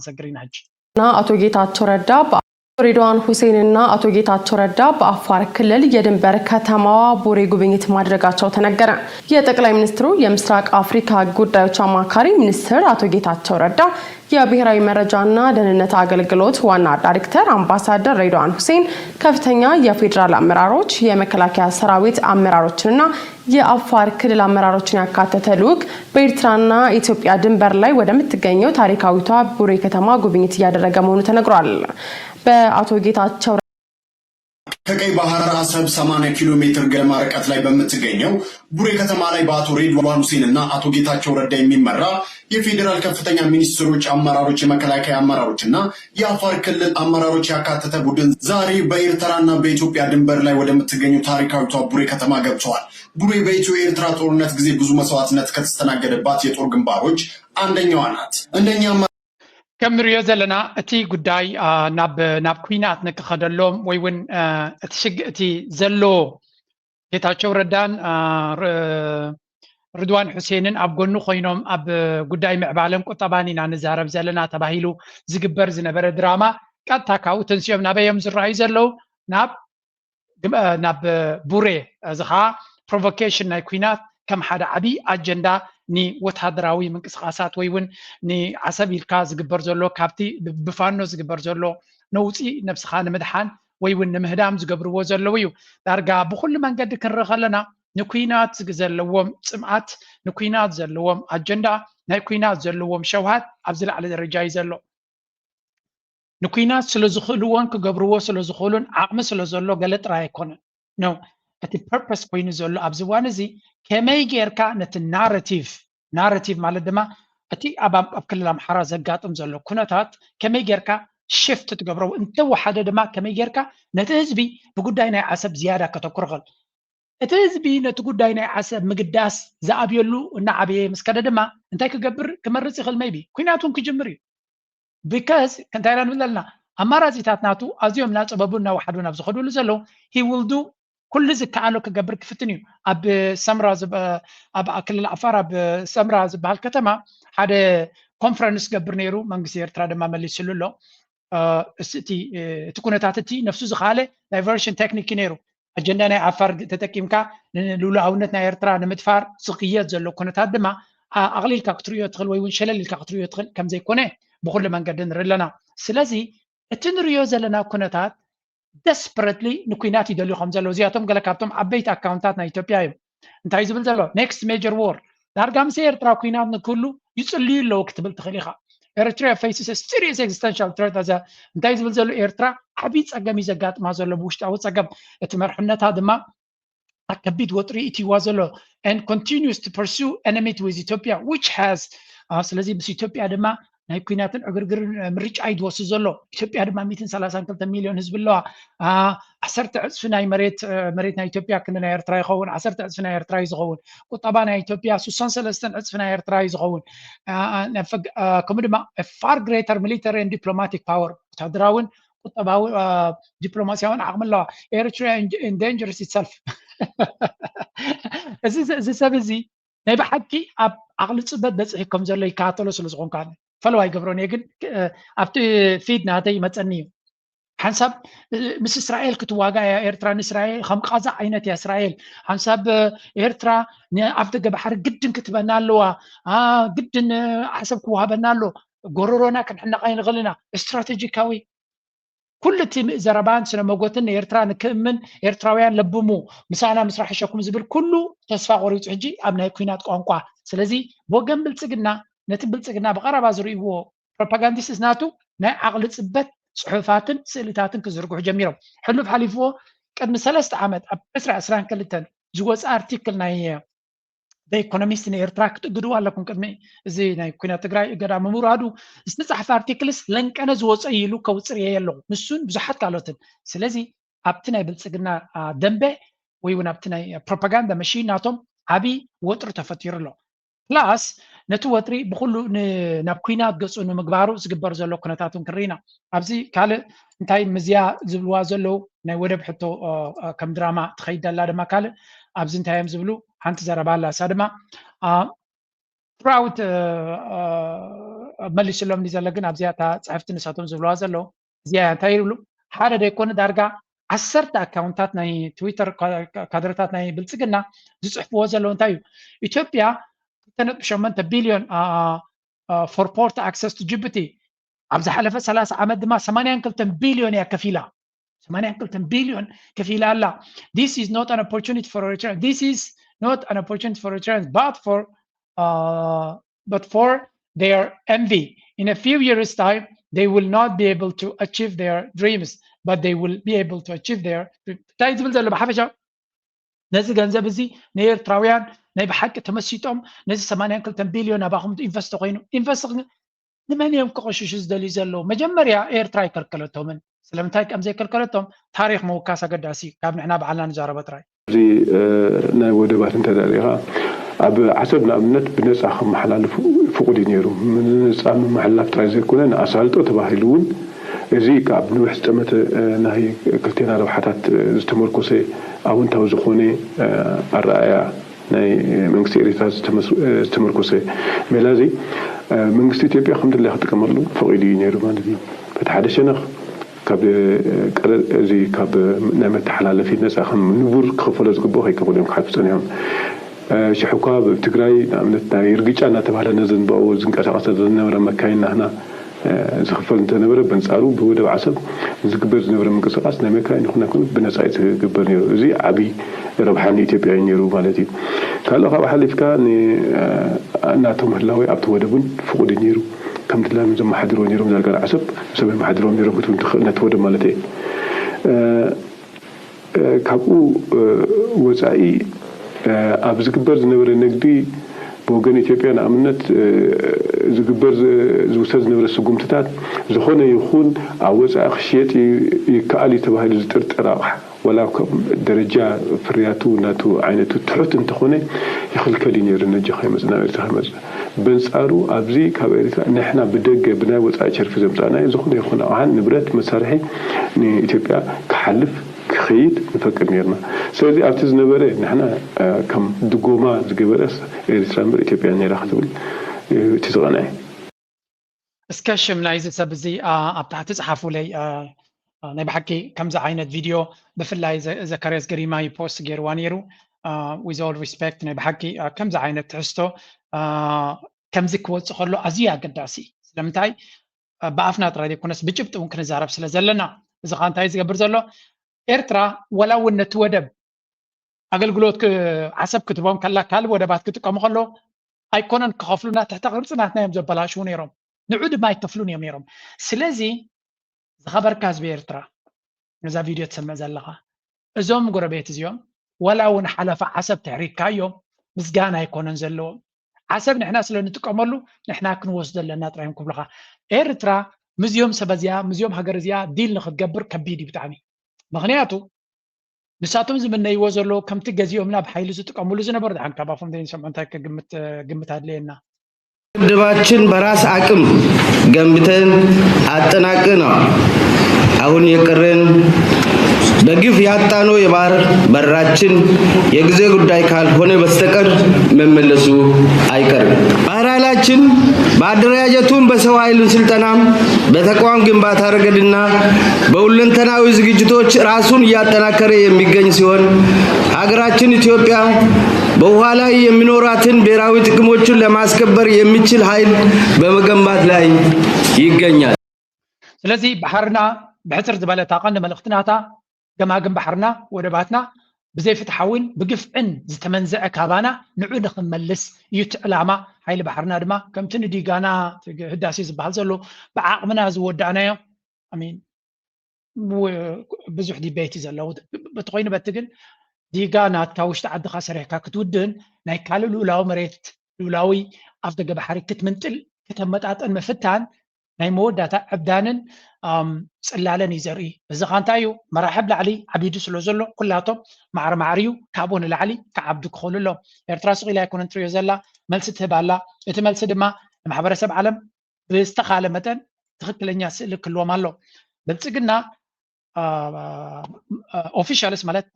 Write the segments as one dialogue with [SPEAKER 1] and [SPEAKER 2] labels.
[SPEAKER 1] ሰግሪናጅ
[SPEAKER 2] አቶ ጌታቸው ረዳ ሬድዋን ሁሴንና አቶ ጌታቸው ረዳ በአፋር ክልል የድንበር ከተማዋ ቡሬ ጉብኝት ማድረጋቸው ተነገረ። የጠቅላይ ሚኒስትሩ የምስራቅ አፍሪካ ጉዳዮች አማካሪ ሚኒስትር አቶ ጌታቸው ረዳ የብሔራዊ መረጃና ደህንነት አገልግሎት ዋና ዳይሬክተር አምባሳደር ሬድዋን ሁሴን ከፍተኛ የፌዴራል አመራሮች፣ የመከላከያ ሰራዊት አመራሮችንና የአፋር ክልል አመራሮችን ያካተተ ልዑክ በኤርትራና ኢትዮጵያ ድንበር ላይ ወደምትገኘው ታሪካዊቷ ቡሬ ከተማ ጉብኝት እያደረገ መሆኑ ተነግሯል። በአቶ ጌታቸው
[SPEAKER 3] ከቀይ ባህር አሰብ 80 ኪሎ ሜትር ገደማ ርቀት ላይ በምትገኘው ቡሬ ከተማ ላይ በአቶ ሬድዋን ሁሴንና አቶ ጌታቸው ረዳ የሚመራ የፌዴራል ከፍተኛ ሚኒስትሮች አመራሮች፣ የመከላከያ አመራሮችና የአፋር ክልል አመራሮች ያካተተ ቡድን ዛሬ በኤርትራና በኢትዮጵያ ድንበር ላይ ወደምትገኘው ታሪካዊቷ ቡሬ ከተማ ገብተዋል። ቡሬ በኢትዮ ኤርትራ ጦርነት ጊዜ ብዙ መስዋዕትነት ከተስተናገደባት የጦር ግንባሮች አንደኛዋ ናት። እንደኛ
[SPEAKER 1] كم ريو زلنا اتي قداي ناب كوينات نكخدلهم ويون اتي زلو ጌታቸው ረዳን ሬድዋን ሁሴንን ኣብ ጎኑ ኮይኖም ኣብ ጉዳይ ምዕባለም ቁጠባን ኢና ንዛረብ ዘለና ተባሂሉ ዝግበር ዝነበረ ድራማ ቀጥታ ካው ተንስዮም ናበዮም ዝረአዩ ዘለው ናብ ቡሬ ዝኻ ፕሮቮኬሽን ናይ ኩናት ከም ሓደ ዓቢ ኣጀንዳ ኒ ወታደራዊ ምንቅስቃሳት ወይውን ኒ ዓሰብ ኢልካ ዝግበር ዘሎ ካብቲ ብፋኖ ዝግበር ዘሎ ነውፂ ነብስኻ ንምድሓን ወይውን ንምህዳም ዝገብርዎ ዘለው እዩ። ዳርጋ ብኩሉ መንገዲ ክንርኢ ከለና ንኩናት ዘለዎም ፅምዓት፣ ንኩናት ዘለዎም ኣጀንዳ፣ ናይ ኩናት ዘለዎም ሸውሃት ኣብ ዝላዕለ ደረጃ እዩ ዘሎ። ንኩናት ስለዝኽእልዎን ክገብርዎ ስለዝኽእሉን ዓቕሚ ስለዘሎ ገለ ጥራይ ኣይኮነን ነው እቲ ፐርፐስ ኮይኑ ዘሎ ኣብዚ እዋን እዚ ከመይ ጌርካ ነቲ ናሬቲቭ ማለት ድማ እቲ ኣብ ክልል ኣምሓራ ዘጋጥም ዘሎ ኩነታት ከመይ ጌርካ ሽፍት ትገብረው እንተወሓደ ድማ ከመይ ጌርካ ነቲ ህዝቢ ብጉዳይ ናይ ዓሰብ ዝያዳ ከተኩር ኽእል እቲ ህዝቢ ነቲ ጉዳይ ናይ ዓሰብ ምግዳስ ዝኣብየሉ እናዓበየ ምስከደ ድማ እንታይ ክገብር ክመርፅ ይኽእል ሜይቢ ኩናቱን ክጅምር እዩ ቢካዝ እንታይ ኢና ንብል ዘለና ኣማራፂታት ናቱ ኣዝዮም እናፀበቡ እናወሓዱን ኣብ ዝኸድሉ ዘለው ሂ ዊል ዱ ኩሉ ዝከኣሎ ክገብር ክፍትን እዩ። ኣብ ሰምራ ኣብ ክልል ዓፋር ኣብ ሰምራ ዝበሃል ከተማ ሓደ ኮንፈረንስ ገብር ነይሩ። መንግስቲ ኤርትራ ድማ መሊሱሉ ኣሎ። እቲ ኩነታት እቲ ነፍሱ ዝኻለ ዳይቨርሽን ቴክኒክ ነይሩ። ኣጀንዳ ናይ ዓፋር ተጠቂምካ ንሉኣውነት ናይ ኤርትራ ንምድፋር ዝኽየድ ዘሎ ኩነታት ድማ ኣቕሊልካ ክትሪኦ ትኽእል ወይ እውን ሸለል ኢልካ ክትሪኦ ትኽእል ከም ዘይኮነ ብኩሉ መንገዲ ንርኢ ኣለና። ስለዚ እቲ ንሪኦ ዘለና ኩነታት desperately ንኩናት ይደልዩ ከም ዘለው እዚኣቶም ገለ ካብቶም ዓበይቲ ኣካውንታት ናይ ኢትዮጵያ እዮም። እንታይ ዝብል ዘሎ ኔክስት ሜጀር ዎር ዳርጋ ምስ ኤርትራ ኩናት ንክህሉ ይፅልዩ ኣለዉ ክትብል ትኽእል ኢኻ። ኤርትራ ፌስስ ሲሪየስ ኤግዚስተንሻል ትሬት ኣዘ እንታይ ዝብል ዘሎ ኤርትራ ዓብይ ፀገም እዩ ዘጋጥማ ዘሎ ብውሽጣዊ ፀገም እቲ መርሕነታ ድማ ከቢድ ወጥሪ እትይዋ ዘሎ and continues to pursue enmity with Ethiopia which has ስለዚ ምስ ኢትዮጵያ ድማ ናይ ኩናትን ዕግርግርን ምርጫ ይድወስድ ዘሎ። ኢትዮጵያ ድማ 132 ሚሊዮን ህዝቢ ኣለዋ። 10 ዕፅፊ ናይ መሬት ናይ ኢትዮጵያ ክንዲ ናይ ኤርትራ ይኸውን፣ 10 ዕፅፊ ናይ ኤርትራ እዩ ዝኸውን። ቁጠባ ናይ ኢትዮጵያ 63 ዕፅፊ ናይ ኤርትራ እዩ ዝኸውን። ከምኡ ድማ ፋር ግሬተር ሚሊተሪ ኤንድ ዲፕሎማቲክ ፓወር ወታደራውን ቁጠባዊ ዲፕሎማሲያውን ዓቕሚ ኣለዋ። ኤርትራ ኢንዳንጀርስ ኢትሰልፍ እዚ ሰብ እዚ ናይ ብሓቂ ኣብ ዓቕሊ ፅበት በፅሒ ከም ዘሎ ይከታተሎ ስለዝኾንካ ፈለዋ ይገብሮን ግን ኣብቲ ፊድ ናተይ መፀኒ እዩ ሓንሳብ ምስ እስራኤል ክትዋጋ ኤርትራ ንእስራኤል ከም ቃዛ ዓይነት እያ እስራኤል ሓንሳብ ኤርትራ ኣብ ደገ ባሕሪ ግድን ክትበና ኣለዋ ግድን ዓሰብ ክወሃበና ኣሎ ጎረሮና ክንሕነቃ ንኽእል ኢና ስትራቴጂካዊ ኩሉ እቲ ዘረባን ስነ መጎትን ኤርትራ ንክእምን ኤርትራውያን ለብሙ ምሳና ምስራሕ ሸኩም ዝብል ኩሉ ተስፋ ቆሪፁ ሕጂ ኣብ ናይ ኩናት ቋንቋ ስለዚ ወገን ብልፅግና ነቲ ብልፅግና ብቐረባ ዝርእይዎ ፕሮፓጋንዲስት ናቱ ናይ ዓቕሊ ፅበት ፅሑፋትን ስእልታትን ክዝርግሑ ጀሚሮም ሕሉፍ ሓሊፍዎ ቅድሚ 3 ዓመት ኣብ 2022 ዝወፀ ኣርቲክል ናይ ኢኮኖሚስት ንኤርትራ ክትእግድዎ ኣለኩም ቅድሚ እዚ ናይ ኩናት ትግራይ እገዳ ምሙራዱ ዝተፃሕፈ ኣርቲክልስ ለንቀነ ዝወፀ ኢሉ ከውፅር እየ ኣለኹ ንሱን ብዙሓት ካልኦትን ስለዚ ኣብቲ ናይ ብልፅግና ደንበ ወይ እውን ኣብቲ ናይ ፕሮፓጋንዳ መሽን ናቶም ዓብይ ወጥሪ ተፈጢሩ ኣሎ ፕላስ ነቲ ወጥሪ ብኩሉ ናብ ኩናት ገፁ ንምግባሩ ዝግበር ዘሎ ኩነታትን ክርኢና ኣብዚ ካልእ እንታይ ምዝያ ዝብልዋ ዘለው ናይ ወደብ ሕቶ ከም ድራማ ትኸይድ ዘላ ድማ ካልእ ኣብዚ እንታይ እዮም ዝብሉ ሓንቲ ዘረባ ኣላ እሳ ድማ throughout مليش لهم نزلقن أبزياتا صحفت نساتهم زبلوا زلوا زيها تايلو حدا ده يكون دارجا عسرت أكاونتات ناي تويتر كادرتات ناي بلتقنا زصحفوا زلوا تايو إثيوبيا تنت بشمنت بليون for port access to Djibouti أبز حلفة 3 عمد ما 8 بليون يا كفيلة 8 بليون كفيلة لا this is not an opportunity for a return this is not an opportunity for return but for their envy in a few years time they will not be able to achieve their dreams but they will be able to achieve their تايز بلزل بحفشة نزل جنزب زي نير تراويان ناي بحق تمسيتهم نزل 8 بليون أباهم إنفستوا قينو إنفستوا لمن يوم كوشش زدلي زلوا مجمريا إير تراي كركلتهم سلامتاي كم زي كركلتهم تاريخ موكاسة قداسي كابن إحنا بعلنا نجارة تراي
[SPEAKER 4] زي ناي ودبات انت داريها أب حسبنا أمنت بنسعى خم محلال فوق دينيرو من نسعى من محلات تراي زي كلنا أسألته تباهلون زي كعب نوح استمت نهي كلتين على حتات استمركوسي أو انت وزخوني الرأي ناي منكسي ريتاز استمركوسي ملازي منكسي إثيوبيا الحمد لله خدكمرلو فوق دينيرو مالدي فتحدث شنخ كاب زي كاب نعمة حلال في الناس أخم نبور خفولة زقبوه هيك قولهم كحفظناهم شحوكا بتجراي نعمتنا يرجع أنا تبعنا نزن باو زنكاش عصر نورا مكاين هنا زخفل انت نبرة بنسعرو بودا وعصب زقبر نبرة مكسقاس نمكاين خنا كن بنسعيت زقبر نيرو زي عبي ربحاني إثيوبيا نيرو مالتي قالوا خا حلف كان ناتهم هلاوي أبتو ودبون فوق نيرو كم تلام زم حدرون يروم زالقال عصب سبب حدرون يروم كتون نتود مالتي كابو وزعي أبز كبر زنبر النقدي بوجن إثيوبيا أمنت زكبر زوسز نبر السجوم تات زخون يخون عوز أخشيت يكالي تبهي لزترت راح ولا درجة فرياتو ناتو عينتو تحط انت خونه يخل كلينير نجي خيمز ناير تخيمز بنسارو أبزي كبيرة نحنا بدق بنا وتأشر في زمزانا يزخون يخون عن نبرة مسارحي ني إثيوبيا كحلف خيد نفكر نيرنا سوزي أبتز نبرة نحنا كم دقوما زقبرس إسرائيل إثيوبيا نيرا خذول تزغناه
[SPEAKER 1] اسكشم لايز سبزي أبتعت صحفوا لي أنا بحكي كم زعينة فيديو بفلاي زكرياس جريما يبوست جيروانيرو with all respect أنا بحكي كم زعينة تحسته كم زكوت خلوا أزياء قداسي لمتاي بعفنا ترى كناس بجبت ممكن نزارب سلزلنا إذا كان تايز قبر زلوا إرترا ولو إن تودب أقل قلوت حسب كتبهم كلا كلب ودبات كتب كم خلوا أيقونن كخفلونا تحت غرسنا نايم زبلاشون يروم نعود ما يتفلون يوم سلازي خبر كاز بإرترا نزا فيديو تسمى زلقة زوم قربيت زيوم ولو نحلف حسب تحريك كايوم مسجانا يكونن زلو حسب نحنا سلو نتقملو نحنا كنوصل لنا تراهم كبلغا إرترا مزيوم سبزيا مزيوم هجرزيا ديل نخد جبر كبيدي بتاعي مغنياتو نساتهم زمن يوزلو كم تجزيهم بحيل زتقملو زنبر عن كبافهم دين سمعتك قمت هادلينا
[SPEAKER 5] ድባችን በራስ አቅም ገንብተን አጠናቀና አሁን የቀረን በግፍ ያጣነው የባህር በራችን የጊዜ ጉዳይ ካልሆነ በስተቀር መመለሱ አይቀርም። ባህር ኃይላችን በአደረጃጀቱም በሰው ኃይል ስልጠናም በተቋም ግንባታ ረገድና በሁለንተናዊ ዝግጅቶች ራሱን እያጠናከረ የሚገኝ ሲሆን ሀገራችን ኢትዮጵያ በውሃ ላይ የሚኖራትን ብሔራዊ ጥቅሞችን ለማስከበር የሚችል ኃይል በመገንባት ላይ ይገኛል።
[SPEAKER 1] ስለዚህ ባህርና بحثر زبالة طاقة ملختناتا جماعة بحرنا ودباتنا بزي فتحوين بقفعن زتمنزع كابانا نعود نملس يتعلامة هاي البحرنا دما كم تندي جانا هداسي زبال زلو بعقمنا زودعنا يوم أمين بزح دي بيتي زلو بتقين بتقل دي جانا تكوش تعد خسره كتودن نايكالو لولاو مريت لولاوي أفضل بحري كتمنتل كتمتعت المفتان ناي موداتا عبدانن صلالن يزري بزا خانتايو مراحب لعلي عبيدو سلوزلو كلاتهم معريو كابون لعلي كعبدو كخوللو ارتراس غيلا يكون انتريو زلا ملس تهبالا ات ملس دما محبرسب عالم باستخاله متن تخكلنيا سئل كلو مالو بلصقنا اوفيشالس مالت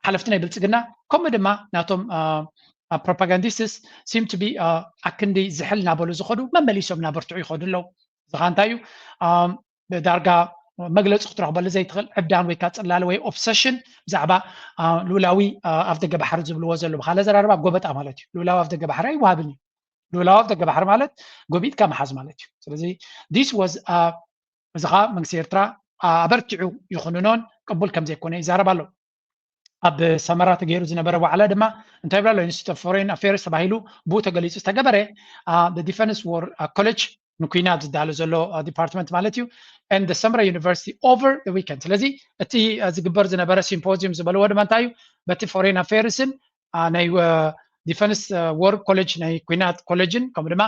[SPEAKER 1] حلفتنا بلصقنا كوم دما ناتهم propagandists seem to be أكندي زحل نابلو زخدو ما مليسهم نابرتعو يخدو لو زغانتايو بدارجا مجلس اختراق بل زي تغل عبدان ويكات اللالو وي obsession زعبا لولاوي أفدق بحر زبل وزلو بخالة زراربا قوبت أمالتي لولاو أفدق بحر أي وابني لولاو أفدق بحر مالت قوبيت كام حاز مالتي سلزي this was زغا من سيرترا أبرتعو يخنونون قبول كم زي كوني زاربالو أب سمرات غيرو زنبره وعلى دما انت يبلو Institute of Foreign Affairs تباهيلو بو تغليص استغبره the Defense War College نكوينات دالو زلو department مالتيو and the Samara University over the weekend ስለዚህ እቲ ዝግበር ዝነበረ ሲምፖዚየም ዝበልዎ ድማ እንታይ እዩ በቲ Foreign Affairs ናይ Defense War College ናይ ኩናት ኮሌጅን ከምኡ ድማ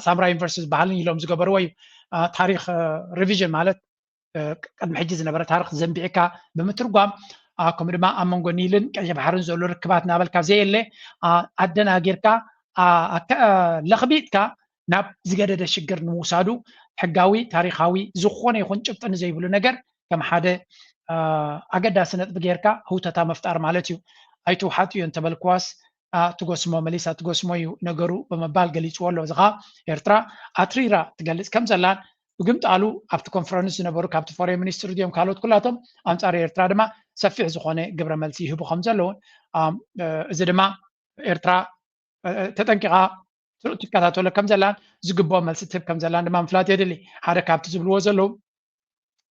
[SPEAKER 1] ሳምራ ዩኒቨርሲቲ ዝበሃልን ኢሎም ዝገበርዎ እዩ ታሪክ ሪቪዥን ማለት ቅድሚ ሕጂ ዝነበረ ታሪክ ዘንቢዕካ ብምትርጓም ከምኡ ድማ ኣብ መንጎ ኒልን ቀይሕ ባሕርን ዘሎ ርክባት ናበልካ ዘየለ ኣደናጊርካ ለኽቢጥካ ናብ ዝገደደ ሽግር ንምውሳዱ ሕጋዊ ታሪካዊ ዝኾነ ይኹን ጭብጥን ዘይብሉ ነገር ከም ሓደ ኣገዳሲ ነጥቢ ጌርካ ህውተታ መፍጣር ማለት እዩ ኣይትውሓጥ እዩ እንተበልክዋስ ትጎስሞ መሊሳ ትጎስሞ እዩ ነገሩ ብምባል ገሊፅዎ ኣሎ እዚ ኸ ኤርትራ ኣትሪራ ትገልፅ ከም ዘላን ብግምጣሉ ኣብቲ ኮንፈረንስ ዝነበሩ ካብቲ ፎሬን ሚኒስትር ድዮም ካልኦት ኩላቶም ኣንጻር ኤርትራ ድማ ሰፊሕ ዝኾነ ግብረ መልሲ ይህቡ ከም ዘለውን እዚ ድማ ኤርትራ ተጠንቂቓ ትከታተሎ ከም ዘላን ዝግብኦ መልሲ ትህብ ከም ዘላን ድማ ምፍላጥ የድሊ ሓደ ካብቲ ዝብልዎ ዘለዉ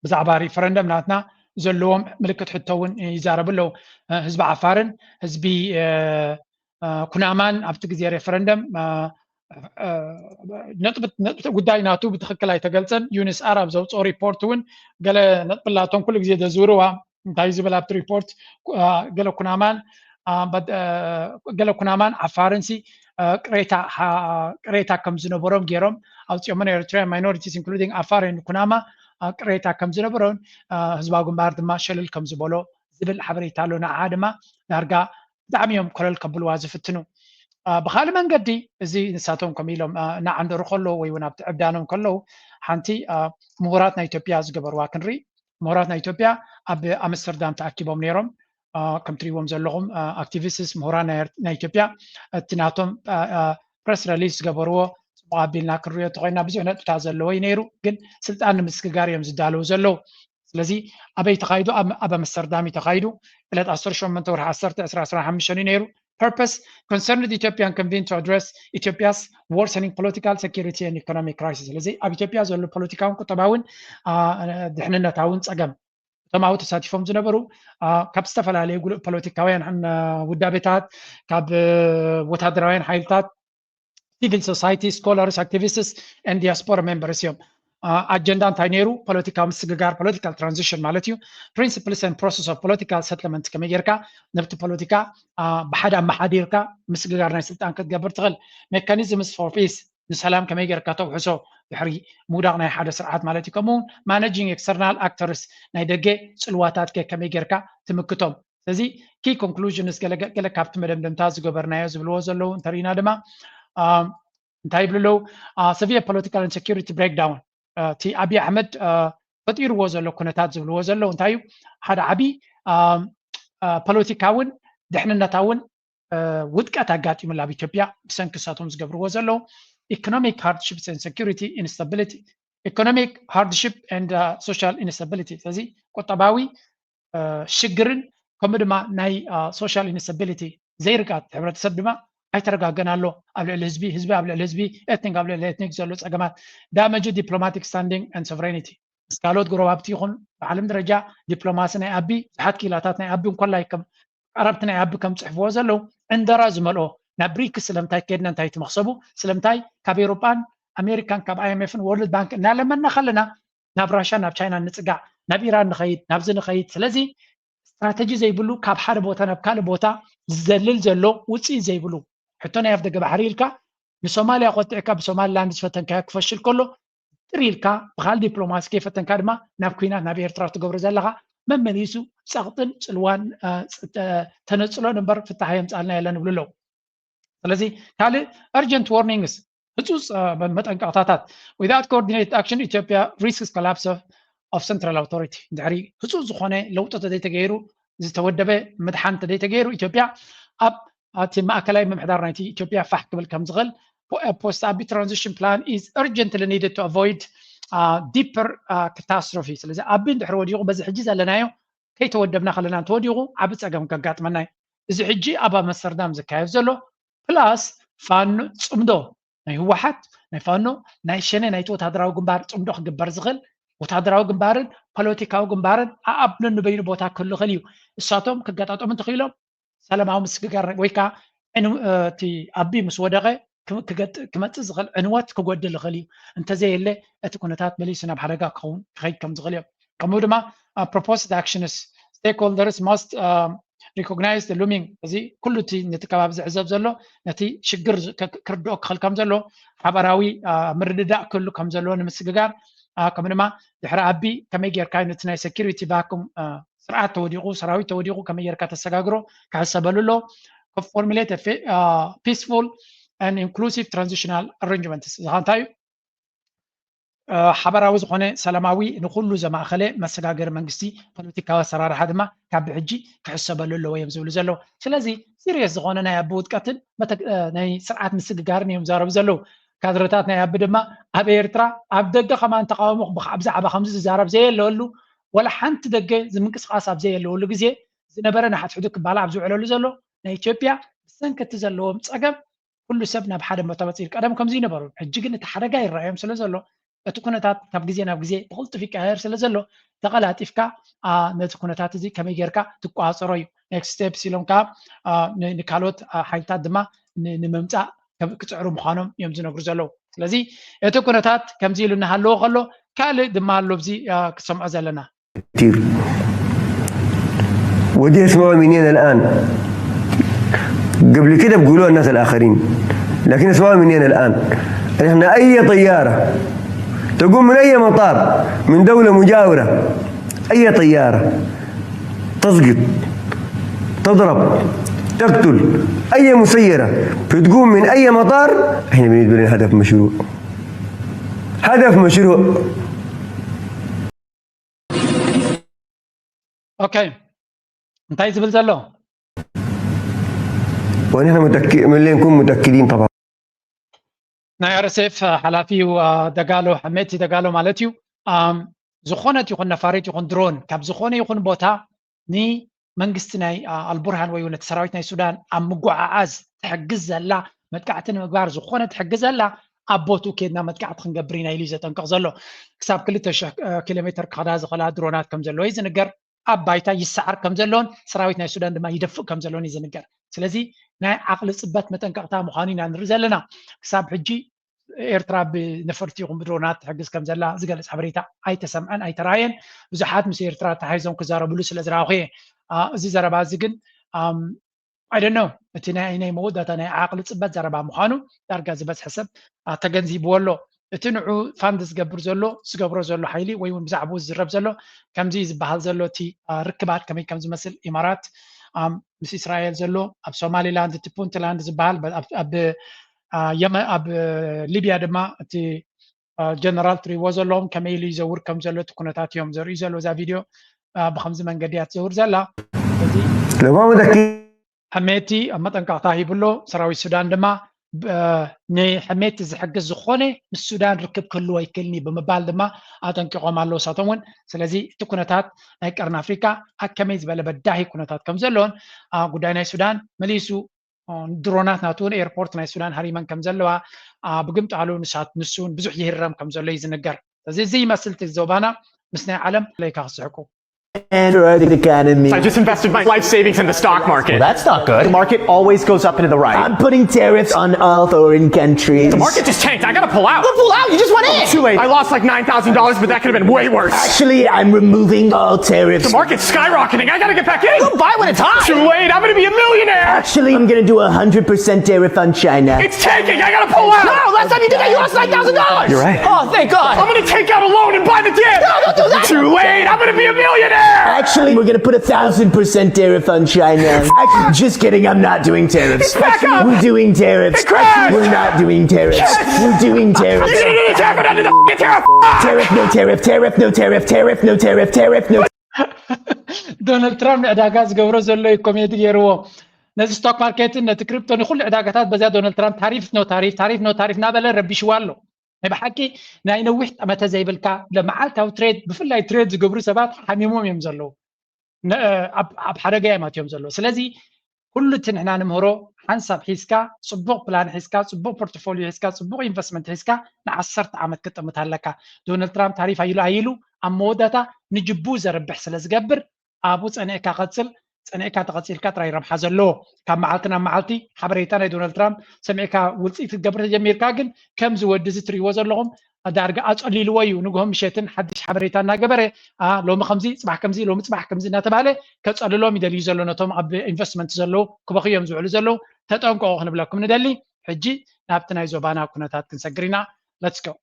[SPEAKER 1] ብዛዕባ ሪፈረንደም ናትና ዘለዎም ምልክት ሕቶ እውን ይዛረቡ ኣለዉ ህዝቢ ዓፋርን ህዝቢ ኩናማን ኣብቲ ግዜ ሬፈረንደም ነጥብ ጉዳይ ናቱ ብትክክል ኣይተገልፀን ዩኒስኣር ኣብ ዘውፅኦ ሪፖርት እውን ገለ ነጥብላቶም ኩሉ ግዜ ደዝውርዋ እንታይ ዝብል ኣብቲ ሪፖርት ገለ ኩናማን ዓፋርን ቅሬታ ከም ዝነበሮም ገይሮም ኣውፅኦምን ኤርትራውያን ማይኖሪቲስ ኢንክሉዲንግ ዓፋር ኩናማ ቅሬታ ከም ዝነበሮን ህዝባዊ ግንባር ድማ ሸልል ከም ዝበሎ ዝብል ሓበሬታ ኣሎ ንዓ ድማ ዳርጋ ብጣዕሚ እዮም ኮለል ከብልዋ ዝፍትኑ ብካልእ መንገዲ እዚ ንሳቶም ከም ኢሎም እናዓንደሩ ከለዉ ወይ እውን ኣብቲ ዕብዳኖም ከለዉ ሓንቲ ምሁራት ናይ ኢትዮጵያ ዝገበርዋ ክንርኢ ምሁራት ናይ ኢትዮጵያ ኣብ ኣምስተርዳም ተኣኪቦም ነይሮም ከም ትሪእዎም ዘለኹም ኣክቲቪስትስ ምሁራን ናይ ኢትዮጵያ እቲ ናቶም ፕረስ ሪሊዝ ዝገበርዎ ፅቡቅ ኣቢልና ክንሪኦ ተኮይና ብዙሕ ነጥብታት ዘለዎ እዩ ነይሩ ግን ስልጣን ንምስግጋር እዮም ዝዳለዉ ዘለዉ ስለዚ ኣበይ ተኻይዱ ኣብ ኣምስተርዳም እዩ ተኻይዱ ዕለት 18 ወርሒ 10 2015 እዩ ነይሩ purpose concerned Ethiopian convened to address Ethiopia's worsening political security and economic crisis ስለዚ ኣብ ኢትዮጵያ ዘሎ ፖለቲካውን ቁጠባውን ድሕንነታውን ፀገም እቶም ኣብኡ ተሳቲፎም ዝነበሩ ካብ ዝተፈላለዩ ፖለቲካውያን ውዳቤታት ካብ ወታደራውያን ሓይልታት civil society scholars activists and diaspora members እዮም agenda እንታይ ነይሩ ፖለቲካዊ ምስግጋር political transition ማለት እዩ principles and process of political settlement ከመይ ጌርካ ነብቲ ፖለቲካ ብሓደ ኣመሓዲርካ ምስግጋር ናይ ስልጣን ክትገብር ትኽእል mechanisms for peace ንሰላም ከመይ ጌርካ ተውሕሶ ድሕሪ ምውዳቕ ናይ ሓደ ስርዓት ማለት እዩ ከምኡውን managing external actors ናይ ደገ ፅልዋታት ከመይ ጌርካ ትምክቶም ስለዚ key conclusions ገለ ካብቲ መደምደምታ ዝገበርናዮ ዝብልዎ ዘለዉ እንተሪእና ድማ እንታይ ይብልለው severe political and security breakdown እቲ ኣብይ ኣሕመድ ፈጢርዎ ዘሎ ኩነታት ዝብልዎ ዘለዉ እንታይ እዩ ሓደ ዓብይ ፖለቲካውን ድሕንነታውን ውድቀት ኣጋጢሙላ ኣብ ኢትዮጵያ ብሰንኪ ንሳቶም ዝገብርዎ ዘለዉ economic hardships and security instability economic hardship and social instability ስለዚ ቁጠባዊ ሽግርን ከምኡ ድማ ናይ social instability ዘይርጋት ሕብረተሰብ ድማ ኣይተረጋገን ኣሎ ኣብ ልዕሊ ህዝቢ ኣብ ልዕሊ ህዝቢ ኤትኒክ ኣብ ልዕሊ ኤትኒክ ዘሎ ፀገማት ዳመጅ ዲፕሎማቲክ ስታንዲንግ ኤንድ ሶቨሬኒቲ እስካልኦት ጎረባብቲ ይኹን ብዓለም ደረጃ ዲፕሎማሲ ናይ ኣቢ ብዙሓት ኪላታት ናይ ኣቢ እንኮላይ ከም ቀረብቲ ናይ ኣቢ ከም ፅሕፍዎ ዘለዉ ዕንደራ ዝመልኦ ናብ ብሪክስ ስለምንታይ ከድና እንታይ ትመክሰቡ ስለምንታይ ካብ ኤውሮጳን ኣሜሪካን ካብ ኣይኤምኤፍን ወርልድ ባንክ እናለመና ከለና ናብ ራሻ ናብ ቻይና ንፅጋዕ ናብ ኢራን ንኸይድ ናብዚ ንኸይድ ስለዚ ስትራቴጂ ዘይብሉ ካብ ሓደ ቦታ ናብ ካልእ ቦታ ዝዘልል ዘሎ ውፅኢት ዘይብሉ ሕቶ ናይ ኣፍ ደገ ባሕሪ ኢልካ ንሶማልያ ቆጢዕካ ብሶማሊላንድ ዝፈተንካ ክፈሽል ከሎ ጥሪ ኢልካ ብካል ዲፕሎማሲ ከይፈተንካ ድማ ናብ ኩናት ናብ ኤርትራ ትገብሮ ዘለካ መመሊሱ ፀቕጥን ፅልዋን ተነፅሎን እምበር ፍታሕ የምፃልና የለን ይብሉ ኣለዉ ስለዚ ካልእ urgent warnings ህፁፅ መጠንቀቕታታት without coordinated action Ethiopia risks collapse of central authority ድሕሪ ህፁፅ ዝኾነ ለውጢ ተዘይተገይሩ ዝተወደበ ምድሓን ተዘይተገይሩ ኢትዮጵያ ኣብ أتي مأكلاي ممحدار نايتي إثيوبيا فح قبل كم زغل post Abiy transition plan is urgently needed to avoid deeper catastrophe. ስለዚህ አብይ ድሕሪ ወዲቑ በዚ ሕጂ ዘለናዮ ከይተወደብና ከለና እንተወዲቑ ዓብ ፀገም ከጋጥመና እዚ ሕጂ ኣብ ኣምስተርዳም ዝካየድ ዘሎ ፕላስ ፋኖ ፅምዶ ናይ ህወሓት ናይ ፋኖ ናይ ሸነ ናይቲ ወታደራዊ ግንባር ፅምዶ ክግበር ዝኽእል ወታደራዊ ግንባርን ፖለቲካዊ ግንባርን ኣብ ነንበይኑ ቦታ ክህሉ ይኽእል እዩ እሳቶም ክገጣጠሙ እንትኽኢሎም ሰላማዊ ምስግጋር ወይ ከዓ እቲ ኣቢ ምስ ወደቐ ክመፅእ ዝኽእል ዕንወት ክጎድል ይኽእል እዩ እንተዘየለ እቲ ኩነታት መሊሱ ናብ ሓደጋ ክኸውን ክኸይድ ከም ዝኽእል እዮም ከምኡ ድማ proposed actions stakeholders must recognize the looming እዚ ኩሉ እቲ ነቲ ከባቢ ዝዕዘብ ዘሎ ነቲ ሽግር ክርድኦ ክኽእል ከም ዘሎ ሓበራዊ ምርድዳእ ክህሉ ከም ዘሎ ንምስግጋር ከምኡ ድማ ድሕሪ ኣቢ ከመይ ጌርካ ነቲ ናይ ሴኪሪቲ ቫኩም ስርዓት ተወዲቑ ሰራዊት ተወዲቑ ከመይ ጌርካ ተሰጋግሮ ክሕሰበሉ ኣሎ formulate a peaceful and inclusive transitional arrangements እንታይ ሓበራዊ ዝኾነ ሰላማዊ ንኩሉ ዘማእኸለ መሰጋገር መንግስቲ ፖለቲካዊ ኣሰራርሓ ድማ ካብ ሕጂ ክሕሰበሉ ኣለዎ እዮም ዝብሉ ዘለዉ ስለዚ ሲሪየስ ዝኾነ ናይ ኣቢ ውጥቀትን ናይ ስርዓት ምስግጋርን እዮም ዛረቡ ዘለዉ ካድረታት ናይ ኣቢ ድማ ኣብ ኤርትራ ኣብ ደገ ከማን ተቃውሞ ብዛዕባ ከምዚ ዝዛረብ ዘየለወሉ ወላ ሓንቲ ደገ ዝምንቅስቃስ ኣብ ዘየለወሉ ግዜ ዝነበረ ናሓትሕዱ ክባላ ኣብ ዝውዕለሉ ዘሎ ናይ ኢትዮጵያ ብሰንከቲ ዘለዎም ፀገም ኩሉ ሰብ ናብ ሓደ ቦታ መፂር ቀደም ከምዚ ነበሩ ሕጂ ግን እቲ ሓደጋ ይረኣዮም ስለ ዘሎ እቲ ኩነታት ካብ ግዜ ናብ ግዜ ብቕልጡፍ ይቀያየር ስለ ዘሎ ተቐላጢፍካ ነቲ ኩነታት እዚ ከመይ ጌርካ ትቋፀሮ እዩ ኔክስት ስቴፕስ ኢሎም ከዓ ንካልኦት ሓይልታት ድማ ንምምፃእ ክፅዕሩ ምዃኖም እዮም ዝነግሩ ዘለዉ ስለዚ እቲ ኩነታት ከምዚ ኢሉ እናሃለዎ ከሎ ካልእ ድማ ኣሎ ብዚ ክሰምዖ ዘለና
[SPEAKER 6] ودي يسمعوا منين الآن قبل كده بيقولوا الناس الآخرين لكن اسمعوا منين الآن احنا أي طيارة تقوم من أي مطار من دولة مجاورة أي طيارة تسقط تضرب تقتل أي مسيرة بتقوم من أي مطار احنا بالنسبة لنا هدف مشروع هدف مشروع
[SPEAKER 1] اوكي እንታይ ዝብል ዘሎ
[SPEAKER 6] ونحن من اللي نكون متأكدين طبعا
[SPEAKER 1] ናይ RSF ሓላፊ ደጋሎ ሓመቲ ደጋሎ ማለት እዩ ዝኾነት ይኹን ነፋሪት ይኹን ድሮን ካብ ዝኾነ ይኹን ቦታ ንመንግስቲ ናይ አልቡርሃን ወይ ነቲ ሰራዊት ናይ ሱዳን ኣብ ምጉዓዓዝ ትሕግዝ ዘላ መጥቃዕቲ ንምግባር ዝኾነ ትሕግዝ ዘላ ኣብ ቦቱ ከድና መጥቃዕቲ ክንገብር ኢና ኢሉ ዘጠንቅቕ ዘሎ ክሳብ 200 ኪሎ ሜትር ክኸዳ ዝኽእላ ድሮናት ከም ዘለዎ እዩ ዝንገር ኣብ ባይታ ይሰዓር ከም ዘለዎን ሰራዊት ናይ ሱዳን ድማ ይደፍእ ከም ዘለዎን እዩ ዝንገር ስለዚ ናይ ዓቕሊ ፅበት መጠንቀቕታ ምዃኑ ኢና ንርኢ ዘለና ክሳብ ሕጂ ኤርትራ ብነፈርቲ ይኹን ብድሮናት ትሕግዝ ከም ዘላ ዝገልፅ ሓበሬታ ኣይተሰምዐን ኣይተረኣየን ብዙሓት ምስ ኤርትራ ተሓይዞም ክዛረብሉ ስለ ዝረኣኹ እየ እዚ ዘረባ እዚ ግን I don't know እቲ ናይ መወዳእታ ናይ ዓቕሊ ፅበት ዘረባ ምዃኑ ዳርጋ ዝበዝሐ ሰብ ተገንዚብዎ ኣሎ እቲ ንዑ ፋንድ ዝገብር ዘሎ ዝገብሮ ዘሎ ሓይሊ ወይ እውን ብዛዕባኡ ዝዝረብ ዘሎ ከምዚ ዝበሃል ዘሎ እቲ ርክባት ከመይ ከም ዝመስል ኢማራት ምስ እስራኤል ዘሎ ኣብ ሶማሊላንድ እቲ ፑንትላንድ ዝበሃል ኣብ ሊብያ ድማ እቲ ጀነራል ትሪዎ ዘለዎም ከመይ ኢሉ ይዘውር ከም ዘሎ እቲ ኩነታት እዮም ዘርእዩ ዘሎ እዛ ቪድዮ ብከምዚ መንገዲ እያ ትዘውር ዘላ ሕሜቲ ኣብ መጠንቀቕታ ሂብሎ ሰራዊት ሱዳን ድማ ንሕሜቲ ዝሕግዝ ዝኾነ ምስ ሱዳን ርክብ ክህልዎ ይክእልኒ ብምባል ድማ ኣጠንቂቖም ኣለዉ እሳቶም እውን ስለዚ እቲ ኩነታት ናይ ቀርኒ ኣፍሪካ ኣብ ከመይ ዝበለ በዳሂ ኩነታት ከም ዘለዎን ጉዳይ ናይ ሱዳን መሊሱ ድሮናት ናቱን ኤርፖርት ናይ ሱዳን ሃሪመን ከም ዘለዋ ብግምጣሉ ንሱን ብዙሕ ይህረም ከም ዘሎ እዩ ዝንገር ስለዚ እዚ ይመስል እቲ ዘባና ምስ ናይ ዓለም ለይካ ክስሕቁ
[SPEAKER 7] I just invested my life savings in the stock market.
[SPEAKER 8] Well, that's not good.
[SPEAKER 7] The market always goes up and to the right.
[SPEAKER 8] I'm putting tariffs on all foreign countries.
[SPEAKER 7] The market just tanked. I gotta pull out.
[SPEAKER 8] Don't pull out. You just went in.
[SPEAKER 7] Too late. I lost like $9,000, but that could have been way worse.
[SPEAKER 8] Actually, I'm removing all tariffs.
[SPEAKER 7] The market's skyrocketing. I gotta get back in.
[SPEAKER 8] Don't buy when it's hot.
[SPEAKER 7] Too late. I'm gonna be a millionaire.
[SPEAKER 8] Actually, I'm gonna do 100% tariff on China.
[SPEAKER 7] It's tanking. I gotta pull out.
[SPEAKER 8] No, last time you did that, you lost $9,000.
[SPEAKER 7] You're right.
[SPEAKER 8] Oh, thank God.
[SPEAKER 7] I'm gonna take out a loan and buy the dip.
[SPEAKER 8] No, don't do that.
[SPEAKER 7] Too late. I'm gonna be a millionaire.
[SPEAKER 8] Actually, we're gonna put 1,000% tariff on China. Actually, just kidding. I'm not doing tariffs.
[SPEAKER 7] It's back up.
[SPEAKER 8] We're doing tariffs.
[SPEAKER 7] It crashed.
[SPEAKER 8] We're not doing tariffs.
[SPEAKER 7] Yes.
[SPEAKER 8] We're doing tariffs.
[SPEAKER 7] You didn't need a tariff under the tariff.
[SPEAKER 8] Tariff, no tariff, tariff, no tariff, tariff, no tariff, tariff, no.
[SPEAKER 1] ዶናልድ ትራምፕ ንዕዳጋ ዝገብሮ ዘሎ ኮሜዲ ገይርዎ نزي ستوك ماركت نت كريبتو نخل عداقات بزيادة دونالد ترامب تعريف نابل ربي شوالو بحكي ناي نوحت أما تزاي بالكا لما عالتاو تريد بفلاي تريد زقبرو سبات حميموم يمزلو أب حرقة يمات يمزلو سلازي كل تنحنا نمهرو حنسب حيسكا صبوق بلان حيسكا صبوق بورتفوليو حيسكا صبوق انفستمنت حيسكا نعصرت عمد كتا متهلكا دونالد ترامب تعريف هايلو أموداتا نجبو زربح سلازقبر أبو تسأنيكا قتل تسأنيكا تقتل كاتراي ربح زلو كان معالتنا معالتي حبريتانا دونالد ترامب سمعيكا ولسيت القبر تجمير كاقن كم زود دزتري وزلهم دارجة أجلي لويو نقول مشيتن حدش حبريتانا قبره لو مخمزي صباح كمزي لو مصباح كمزي ناتباله كتسأل لهم يدلي زلو نتوم أب إنفستمنت زلو كبخيهم زعل زلو تتأمكو أخنا بلاكم ندلي حجي نابتنا يزوبانا كنا تاتكن سجرينا let's go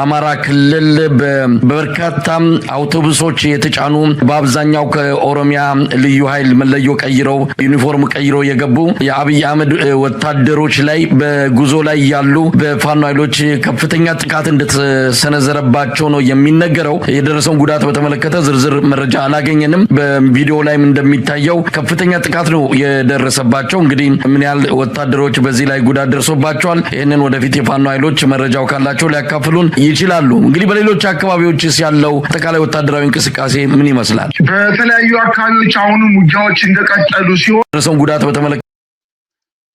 [SPEAKER 9] አማራ ክልል በበርካታ አውቶቡሶች የተጫኑ በአብዛኛው ከኦሮሚያ ልዩ ኃይል መለዮ ቀይረው ዩኒፎርም ቀይረው የገቡ የአብይ አህመድ ወታደሮች ላይ በጉዞ ላይ ያሉ በፋኖ ኃይሎች ከፍተኛ ጥቃት እንደተሰነዘረባቸው ነው የሚነገረው። የደረሰውን ጉዳት በተመለከተ ዝርዝር መረጃ አላገኘንም። በቪዲዮ ላይም እንደሚታየው ከፍተኛ ጥቃት ነው የደረሰባቸው። እንግዲህ ምን ያህል ወታደሮች በዚህ ላይ ጉዳት ደርሶባቸዋል? ይሄንን ወደፊት የፋኖ ኃይሎች መረጃው ካላቸው ሊያካፍሉ ይችላሉ። እንግዲህ በሌሎች አካባቢዎችስ ያለው አጠቃላይ ወታደራዊ እንቅስቃሴ ምን ይመስላል?
[SPEAKER 10] በተለያዩ አካባቢዎች አሁንም ውጊያዎች እንደቀጠሉ ሲሆን
[SPEAKER 9] ደረሰውን ጉዳት በተመለከተ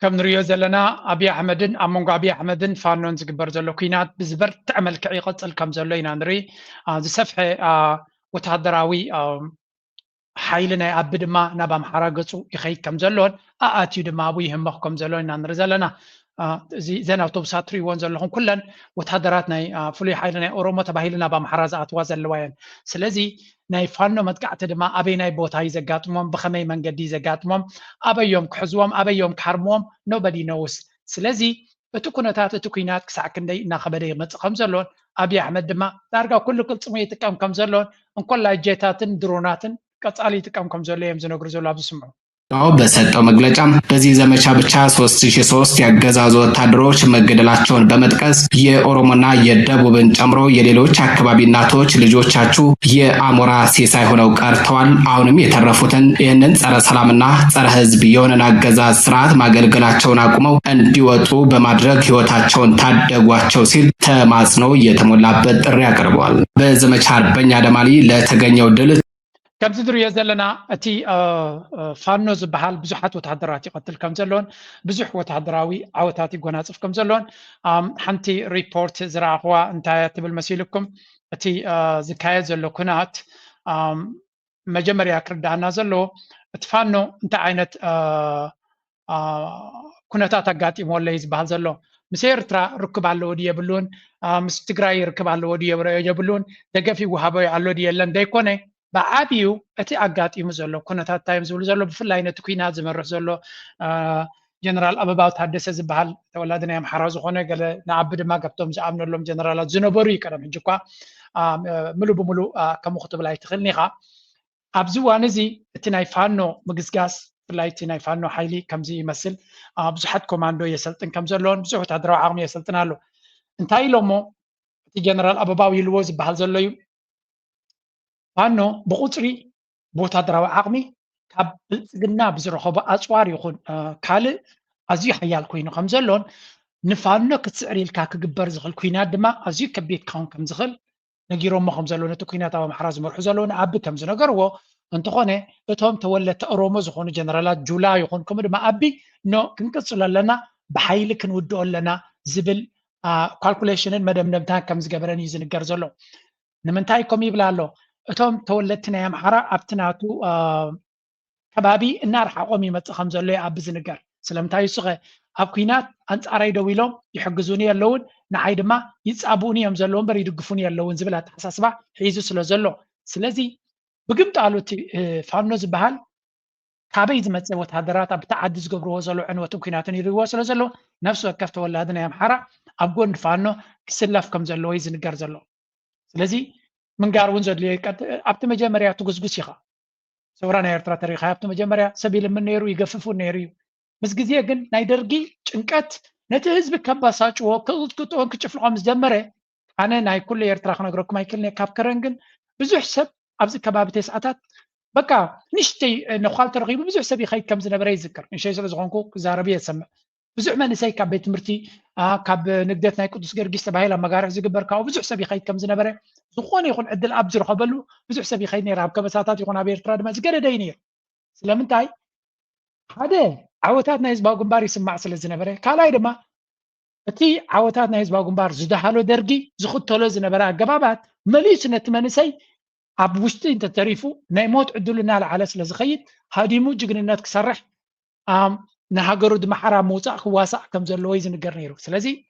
[SPEAKER 1] ከም ንሪኦ ዘለና አብይ አሕመድን ኣብ መንጎ አብይ አሕመድን ፋኖን ዝግበር ዘሎ ኩናት ብዝበርትዕ መልክዕ ይቐፅል ከም ዘሎ ኢና ንርኢ። ዝሰፍሐ ወታደራዊ ሓይሊ ናይ ኣቢ ድማ ናብ ኣምሓራ ገፁ ይኸይድ ከም ዘሎን ኣኣትዩ ድማ ኣብኡ ይህመኽ ከም ዘሎ ኢና ንርኢ ዘለና። زين أوتوبسات تريون زلهم كلن وتحضرات ناي فلي حيل ناي أوروما تباهيلنا بمحرز أتوازن لوين سلزي ناي فانو متقعت دما أبي ناي بوتاي زقاتمهم بخمي من قدي زقاتمهم أبي يوم كحزوم أبي يوم كحرمهم nobody knows سلزي بتكونات تكوينات كساكن دي ناخبري متقم زلون أبي أحمد دما دارقا كل سمية تكام كم زلون ان كل جيتاتن دروناتن قصالي تكام كم زلون يمزنو غرزو لابس سمعو
[SPEAKER 11] በሰጠው መግለጫም በዚህ ዘመቻ ብቻ 3003 ያገዛዙ ወታደሮች መገደላቸውን በመጥቀስ የኦሮሞና የደቡብን ጨምሮ የሌሎች አካባቢ እናቶች ልጆቻችሁ የአሞራ ሲሳይ ሆነው ቀርተዋል። አሁንም የተረፉትን ይህንን ጸረ ሰላምና ጸረ ሕዝብ የሆነን አገዛዝ ስርዓት ማገልገላቸውን አቁመው እንዲወጡ በማድረግ ህይወታቸውን ታደጓቸው ሲል ተማጽኖ የተሞላበት ጥሪ አቅርበዋል። በዘመቻ አርበኛ ደማሊ ለተገኘው ድል
[SPEAKER 1] كم تدري يزلنا أتي فانو زبحال بزحات وتحضراتي قتل كم زلون بزح وتحضراوي عوتاتي قناصف كم زلون حنتي ريبورت زراعوا انتهى تبل مسيلكم أتي زكاية زلو كنات مجمر ياكر دانا زلو اتفانو انت عينت كناتات قاتي مولي يزبحال زلو مسير ترى ركب على الودي يبلون مستقراي ركب على الودي يبلون دقفي وهابي على الودي يلن دايكوني بعابيو أتي أقات يمزلو كنتات تايمز ولزلو بفلاي نتكوينات زمرح زلو جنرال أباباو تحدث زبحال تولادنا يا محراز خونه قال نعبد ما قبتهم زعمنا لهم جنرالات زنبوري كلام حجكوا ملو بملو كم خطب لا يتخلني غا أبزوا نزي تناي فانو مقزقاس فلاي تناي فانو حيلي كمزي يمثل بزحت كوماندو يسلطن كمزلون بزحت هدرو عقم يسلطن له انتاي لومو جنرال أباباو يلوز بحال زلو فانو بقطري بوتادراو عقمي كاب بلصقنا بزرخو أصوار يخون كالي أزي حيال كوينو خمزلون نفانو كتسعري الكاك جبر زخل كوينات دما أزي كبيت كون كم زخل نجيرو ما خمزلون تو كوينات أو محراز مرحزلون أبي كم زنقرو انتو خونه بتهم تولت أرومو زخون جنرالات جولاي يخون كم دما أبي نو كنكسل لنا بحيل كنودو لنا زبل كالكوليشن مدام نبتان كم زقبران يزنقر زلو نمنتاي كوم يبلالو እቶም ተወለድትና ያምሓራ ኣብትናቱ ከባቢ እናርሓ ቆሚ መጽእ ከም ዘሎ ኣብ ዝንገር ስለምንታይ ይስኸ ኣብ ኩናት አንጻራይ ደው ኢሎም ይሕግዙኒ ያለውን ንዓይ ድማ ይጻቡኒ እዮም ዘለውን በር ይድግፉኒ ያለውን ዝብል ኣተሓሳስባ ሒዙ ስለ ዘሎ ስለዚ ብግምጣሉት ፋኖ ዝበሃል ካበይ ዝመጽእ ወታደራት ኣብ ተዓዲ ዝገብርዎ ዘሎ ዕንወትን ኩናትን ይርዎ ስለ ዘሎ ነፍሲ ወከፍ ተወላድና ያምሓራ ኣብ ጎን ፋኖ ክስለፍ ከም ዘለዎ ይዝንገር ዘሎ ስለዚ من قارون زد لي أبت مجمريا تجوز يخا سورانا يرترى تاريخها أبت مجمريا سبيل من نيرو يقففون نيرو بس جزية جن نايدرجي شنكت نتهز بكباسات وكل كتوان كتشوف العام زمرة أنا ناي كل يرترى خنا جروك مايكل نكاب كرنجن بزح سب أبز كباب تسعات بقى نشتي نخال ترغيب بزح سبي خيط كم زنبرة يذكر إن شيء زغونكو زاربية سمع بزح ما نسي كاب بيت مرتي كاب نقدتنا يقدس جرجس تبعي لما قارع زجبر كاو بزح سبي خيط كم زنبرة زخون يكون عدل أبزر قبله بزح سبي خيط نيراب كبساتات يكون عبير تراد ما زجرة دينير سلامنتاي هذا عوتاتنا يزباو جنبار يسمع سل الزنبرة كلا يدما أتي عوتاتنا يزباو جنبار زدحالو درجي زخود تلو زنبرة جبابات مليش نتمنسي عب وشتي انت تعرفوا نيموت عدلنا على سلا زخيد هادي مو جغننات كسرح نهاجرو دم حرام موصا واسع كم زلو ويز نغير نيرو سلازي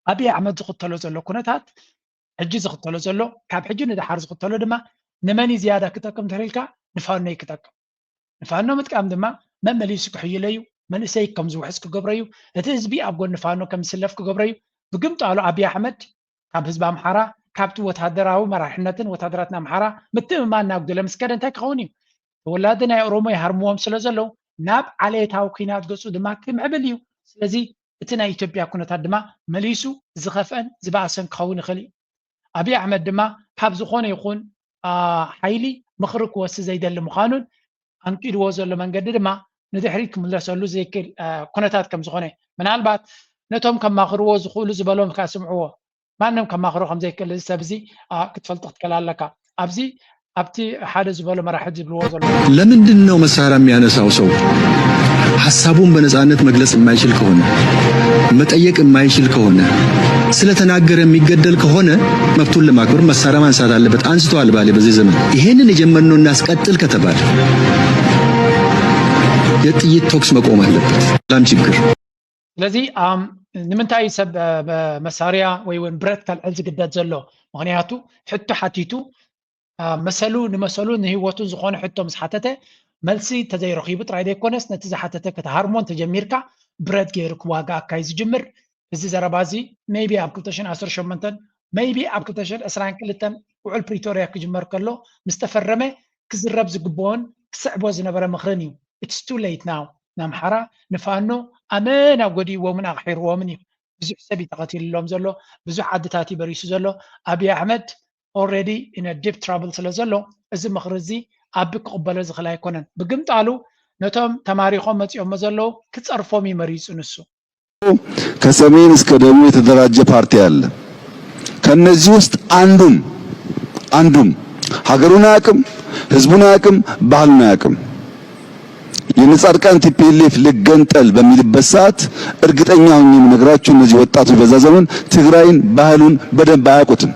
[SPEAKER 1] ابي احمد زخطلو زلو كونتات حجي زخطلو زلو كاب حجي ندحر زخطلو دما نمني زياده كتكم تريلكا نفانو يكتك نفانو متقام دما ممليس كحيليو من سي كم زوحس كغبريو اتزبي ابغون نفانو كم سلف كغبريو بقمت على ابي احمد كاب حزب امحرا كابت وتهدراو مراحنتن وتهدراتنا امحرا متممان ناقدل مسكد انت كوني ولادنا يرومو يهرموهم سلازلو ناب عليتاو كينات قصو دما كم عبليو سلازي اتنا ايتوبيا كونتا دما مليسو زخفن زباسن كون خلي ابي احمد دما كاب زخونه يكون حيلي مخرك وس زيدل مخانون انقيد وزل منقد دما ندحريك ملاسلو زي كونتات كم زخونه من البات نتوم كما خرو زخولو زبالهم كاسمعوه ما نم كما خرو خمزي كل سبزي كتفلط تكلالك ابزي ابتي حاد زبالو مراحل زبل وزل
[SPEAKER 12] ለምንድን ነው መሳሪያ የሚያነሳው ሰው ሐሳቡን በነፃነት መግለጽ የማይችል ከሆነ መጠየቅ የማይችል ከሆነ ስለተናገረ የሚገደል ከሆነ መብቱን ለማክበር መሳሪያ ማንሳት አለበት አንስተዋል ባለ በዚህ ዘመን ይሄንን የጀመርነው እናስቀጥል ከተባለ የጥይት ቶክስ መቆም አለበት ላም ችግር
[SPEAKER 1] ስለዚህ ንምንታይ ሰብ መሳሪያ ወይ ወን ብረት ካልዕል ዝግደት ዘሎ ምክንያቱ ሕቶ ሓቲቱ መሰሉ ንመሰሉ ንህይወቱ ዝኾነ ሕቶ ምስ ሓተተ መልሲ ተዘይረኺቡ ጥራይ ደይኮነስ ነቲ ዝሓተተ ከተሃርሞን ተጀሚርካ ብረት ገይሩ ክዋጋ ኣካይ ዝጅምር እዚ ዘረባ እዚ ሜይቢ ኣብ 2018 ሜይቢ ኣብ 2022 ውዕል ፕሪቶሪያ ክጅመር ከሎ ምስ ተፈረመ ክዝረብ ዝግብኦን ክስዕቦ ዝነበረ ምኽርን እዩ ኢትስ ቱ ሌት ናው ናምሓራ ንፋኖ ኣመና ጎዲዎምን ኣቕሒርዎምን እዩ ብዙሕ ሰብ ተቐቲልሎም ዘሎ ብዙሕ ዓድታት ይበሪሱ ዘሎ ኣብይ ኣሕመድ already in a deep trouble ስለዘሎ እዚ ምኽሪ እዚ ኣብ ክቕበሎ ዝኽእል ኣይኮነን ብግምጣሉ ነቶም ተማሪኾም መፂኦም ዘለው ክፀርፎም ይመሪፁ ንሱ
[SPEAKER 13] ከሰሜን እስከ ደቡብ የተደራጀ ፓርቲ አለ ከነዚህ ውስጥ አንዱም ሀገሩን አያውቅም ህዝቡን አያውቅም ባህሉን አያውቅም የነጻድቃን ቲፒኤልኤፍ ልገንጠል በሚልበት ሰዓት እርግጠኛ ሆኜ የምነግራችሁ እነዚህ ወጣቶች በዛ ዘመን ትግራይን ባህሉን በደንብ አያውቁትም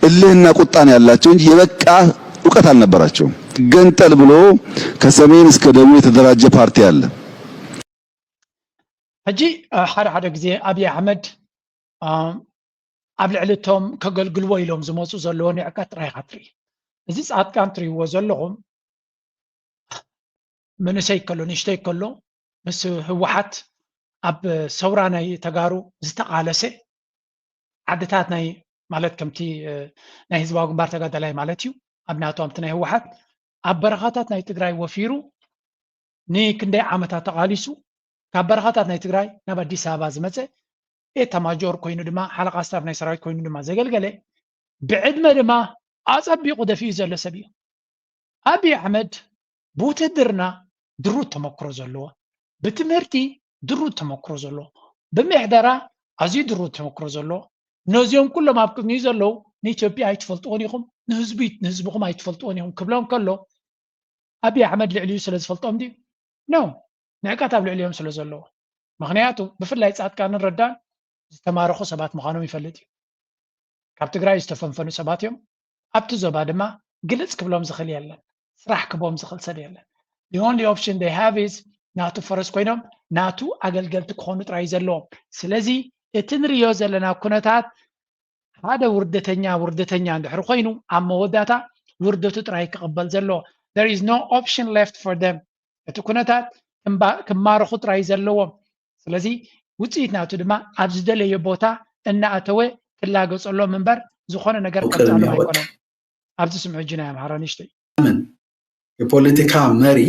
[SPEAKER 13] እልህና ቁጣ ነው ያላቸው እንጂ የበቃ ዕውቀት አልነበራቸውም ገንጠል ብሎ ከሰሜን እስከ ደቡብ የተደራጀ ፓርቲ አለ
[SPEAKER 1] ሕጂ ሓደ ግዜ ኣብይ ኣሕመድ ኣብ ልዕሊ እቶም ከገልግልዎ ኢሎም ዝመፁ ዘለዎ ንዕቀት ጥራይ ካትርኢ እዚ ጻድቃን ትሪእዎ ዘለኹም መንእሰይ ከሎ ንእሽተይ ከሎ ምስ ህወሓት ኣብ ሰውራ ናይ ተጋሩ ዝተቃለሰ ዓድታት ናይ ማለት ከምቲ ናይ ህዝባዊ ግንባር ተጋዳላይ ማለት እዩ ኣብ ናቶም ናይ ህወሓት ኣብ በረኻታት ናይ ትግራይ ወፊሩ ንክንደይ ዓመታት ተቃሊሱ ካብ በረኻታት ናይ ትግራይ ናብ ኣዲስ ኣበባ ዝመፀ ኤታማጆር ኮይኑ ድማ ሓለቃ ስታፍ ናይ ሰራዊት ኮይኑ ድማ ዘገልገለ ብዕድመ ድማ ኣፀቢቑ ደፊኡ ዘሎ ሰብ እዩ ኣብይ ኣሕመድ ብውትድርና ድሩት ተመክሮ ዘለዎ ብትምህርቲ ድሩት ተመክሮ ዘለዎ ብምሕደራ ኣዝዩ ድሩት ተመክሮ ዘለዎ ነዚኦም ኩሎም ኣብ ቅድሚኡ ዘለው ንኢትዮጵያ ኣይትፈልጥዎን ኢኹም ንህዝብኹም ኣይትፈልጥዎን ኢኹም ክብሎም ከሎ ኣብይ ኣሕመድ ልዕልዩ ስለ ዝፈልጦም ድዩ ኖ ንዕቀት ኣብ ልዕልዮም ስለ ዘለዎ ምክንያቱ ብፍላይ ጻድቃንን ረዳን ዝተማረኹ ሰባት ምዃኖም ይፈልጥ እዩ ካብ ትግራይ ዝተፈንፈኑ ሰባት እዮም ኣብቲ ዞባ ድማ ግልፅ ክብሎም ዝኽእል የለን ስራሕ ክቦም ዝኽእል ሰብ የለን the only option they have is ናቱ ፈረስ ኮይኖም ናቱ ኣገልገልቲ ክኾኑ ጥራይ ዘለዎም ስለዚ እቲ ንሪኦ ዘለና ኩነታት ሓደ ውርደተኛ እንድሕር ኮይኑ ኣብ መወዳእታ ውርደቱ ጥራይ ክቕበል ዘለዎ there is no option left for them እቲ ኩነታት ክማርኹ ጥራይ ዘለዎም ስለዚ ውፅኢት ናቱ ድማ ኣብ ዝደለየ ቦታ እናኣተወ ክላገፀሎም እምበር ዝኾነ ነገር ከብዛሉ ኣይኮነን ኣብዚ ስምዑ ጅና ኣምሓራ ንእሽተይ
[SPEAKER 14] የፖለቲካ መሪ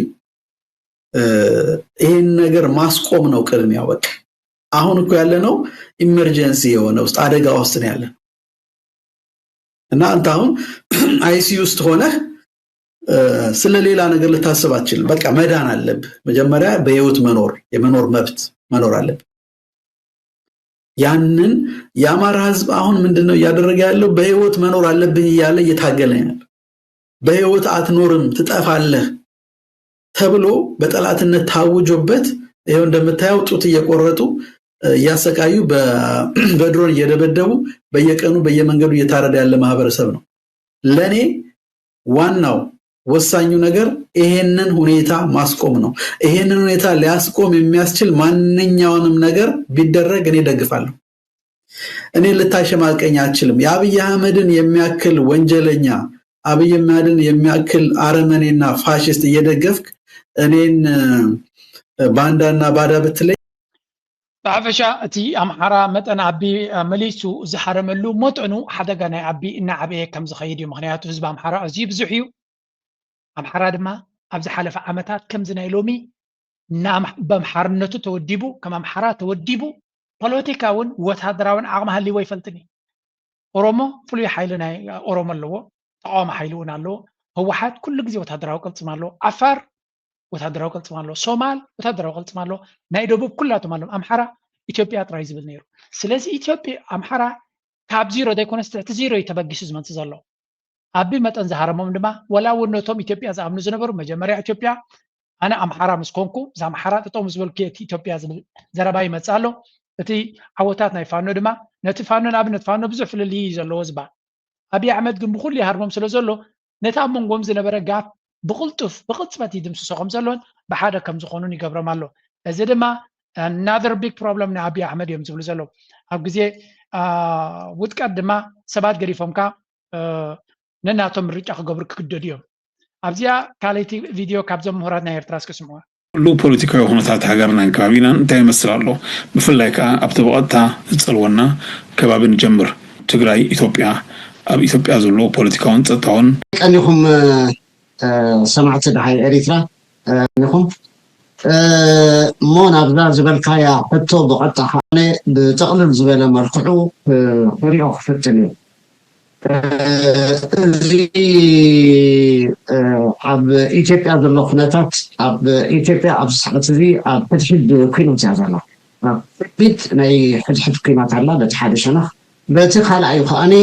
[SPEAKER 14] ይህን ነገር ማስቆም ነው ቅድሚያ በቃ አሁን እኮ ያለ ነው ኢመርጀንሲ የሆነ ውስጥ አደጋ ውስጥ ነው ያለ እና አንተ አሁን አይሲዩ ውስጥ ሆነ ስለሌላ ነገር ልታስብ አትችልም። በቃ መዳን አለብህ። መጀመሪያ በህይወት የመኖር መብት መኖር አለብህ። ያንን የአማራ ህዝብ አሁን ምንድነው እያደረገ ያለው? በህይወት መኖር አለብህ እያለ እየታገለ ነው። በህይወት አትኖርም ትጠፋለህ ተብሎ በጠላትነት ታውጆበት ይሄው እንደምታየው ጡት እየቆረጡ እያሰቃዩ በድሮን እየደበደቡ በየቀኑ በየመንገዱ እየታረደ ያለ ማህበረሰብ ነው። ለኔ ዋናው ወሳኙ ነገር ይሄንን ሁኔታ ማስቆም ነው። ይሄንን ሁኔታ ሊያስቆም የሚያስችል ማንኛውንም ነገር ቢደረግ እኔ ደግፋለሁ። እኔ ልታሸማቀኝ አልችልም። የአብይ አህመድን የሚያክል ወንጀለኛ፣ አብይ አህመድን የሚያክል አረመኔና ፋሽስት እየደገፍክ እኔን ባንዳና ባዳ ብትለኝ
[SPEAKER 1] ብሓፈሻ እቲ ኣምሓራ መጠን ዓቢ መሊሱ ዝሓረመሉ መጠኑ ሓደጋ ናይ ዓቢ እናዓበየ ከም ዝኸይድ እዩ። ምክንያቱ ህዝቢ ኣምሓራ ኣዝዩ ብዙሕ እዩ። ኣምሓራ ድማ ኣብ ዝሓለፈ ዓመታት ከምዚ ናይ ሎሚ በኣምሓርነቱ ተወዲቡ ከም ኣምሓራ ተወዲቡ ፖለቲካውን ወታደራውን ዓቕሚ ሃልይዎ ይፈልጥን እዩ። ኦሮሞ ፍሉይ ሓይሊ ናይ ኦሮሞ ኣለዎ፣ ተቃዋሚ ሓይሊ እውን ኣለዎ። ህወሓት ኩሉ ግዜ ወታደራዊ ቅልፅም ኣለዎ። ዓፋር ወታደራዊ ቅልፅም ኣለዎ። ሶማል ወታደራዊ ቅልፅም ኣለዎ። ናይ ደቡብ ኩላቶም ኣለዎም። ኣምሓራ ኢትዮጵያ ጥራይ ዝብል ነይሩ። ስለዚ ኢትዮጵያ ኣምሓራ ካብ ዚሮ ዘይኮነስ ትሕቲ ዚሮ ተበጊሱ ዝመፅእ ዘሎ ዓቢ መጠን ዝሃረሞም ድማ ወላ ውነቶም ኢትዮጵያ ዝኣምኑ ዝነበሩ መጀመርያ ኢትዮጵያ ኣነ ኣምሓራ ምስ ኮንኩ እዛ ኣምሓራ ጠጠው ምስ በልኩ ኢትዮጵያ ዝብል ዘረባ ይመፅእ ኣሎ። እቲ ዓወታት ናይ ፋኖ ድማ ነቲ ፋኖ ንኣብነት ፋኖ ብዙሕ ፍልልይ ዘለዎ ዝበሃል ኣብይ ኣሕመድ ግን ብኩሉ ይሃርሞም ስለ ዘሎ ነቲ ኣብ መንጎም ዝነበረ ጋፕ ብቕልጡፍ ብቕፅበት ይድምስሶ ከም ዘሎን ብሓደ ከም ዝኾኑን ይገብሮም ኣሎ። እዚ ድማ another big problem ናይ ኣብይ ኣሕመድ እዮም ዝብሉ ዘለዉ። ኣብ ግዜ ውጥቀት ድማ ሰባት ገሪፎምካ ነናቶም ምርጫ ክገብሩ ክግደዱ እዮም። ኣብዚኣ ካልይቲ ቪድዮ ካብዞም ምሁራት ናይ ኤርትራ እስክስምዑ
[SPEAKER 15] ኩሉ ፖለቲካዊ ኩነታት ሃገርናን ከባቢናን እንታይ ይመስል ኣሎ? ብፍላይ ከዓ ኣብቲ ብቐጥታ ዝፀልወና ከባቢ ንጀምር። ትግራይ ኢትዮጵያ ኣብ ኢትዮጵያ ዘሎ ፖለቲካውን ፀጥታውን
[SPEAKER 16] ቀኒኹም ሰማዕቲ ድሓይ ኤሪትራ ቀኒኹም እሞ ናብዛ ዝበልካያ ሕቶ ብቐጥታ ከዓነ ብጠቕልል ዝበለ መልክዑ ክሪኦ ክፍትን እዩ። እዚ ኣብ ኢትዮጵያ ዘሎ ኩነታት ኣብ ኢትዮጵያ ኣብ ሰዓት እዚ ኣብ ሕድሕድ ኩናት እያ ዘላ። ቢት ናይ ሕድሕድ ኩናት ኣላ በቲ ሓደ ሸነኽ፣ በቲ ካልኣዩ ከዓኒ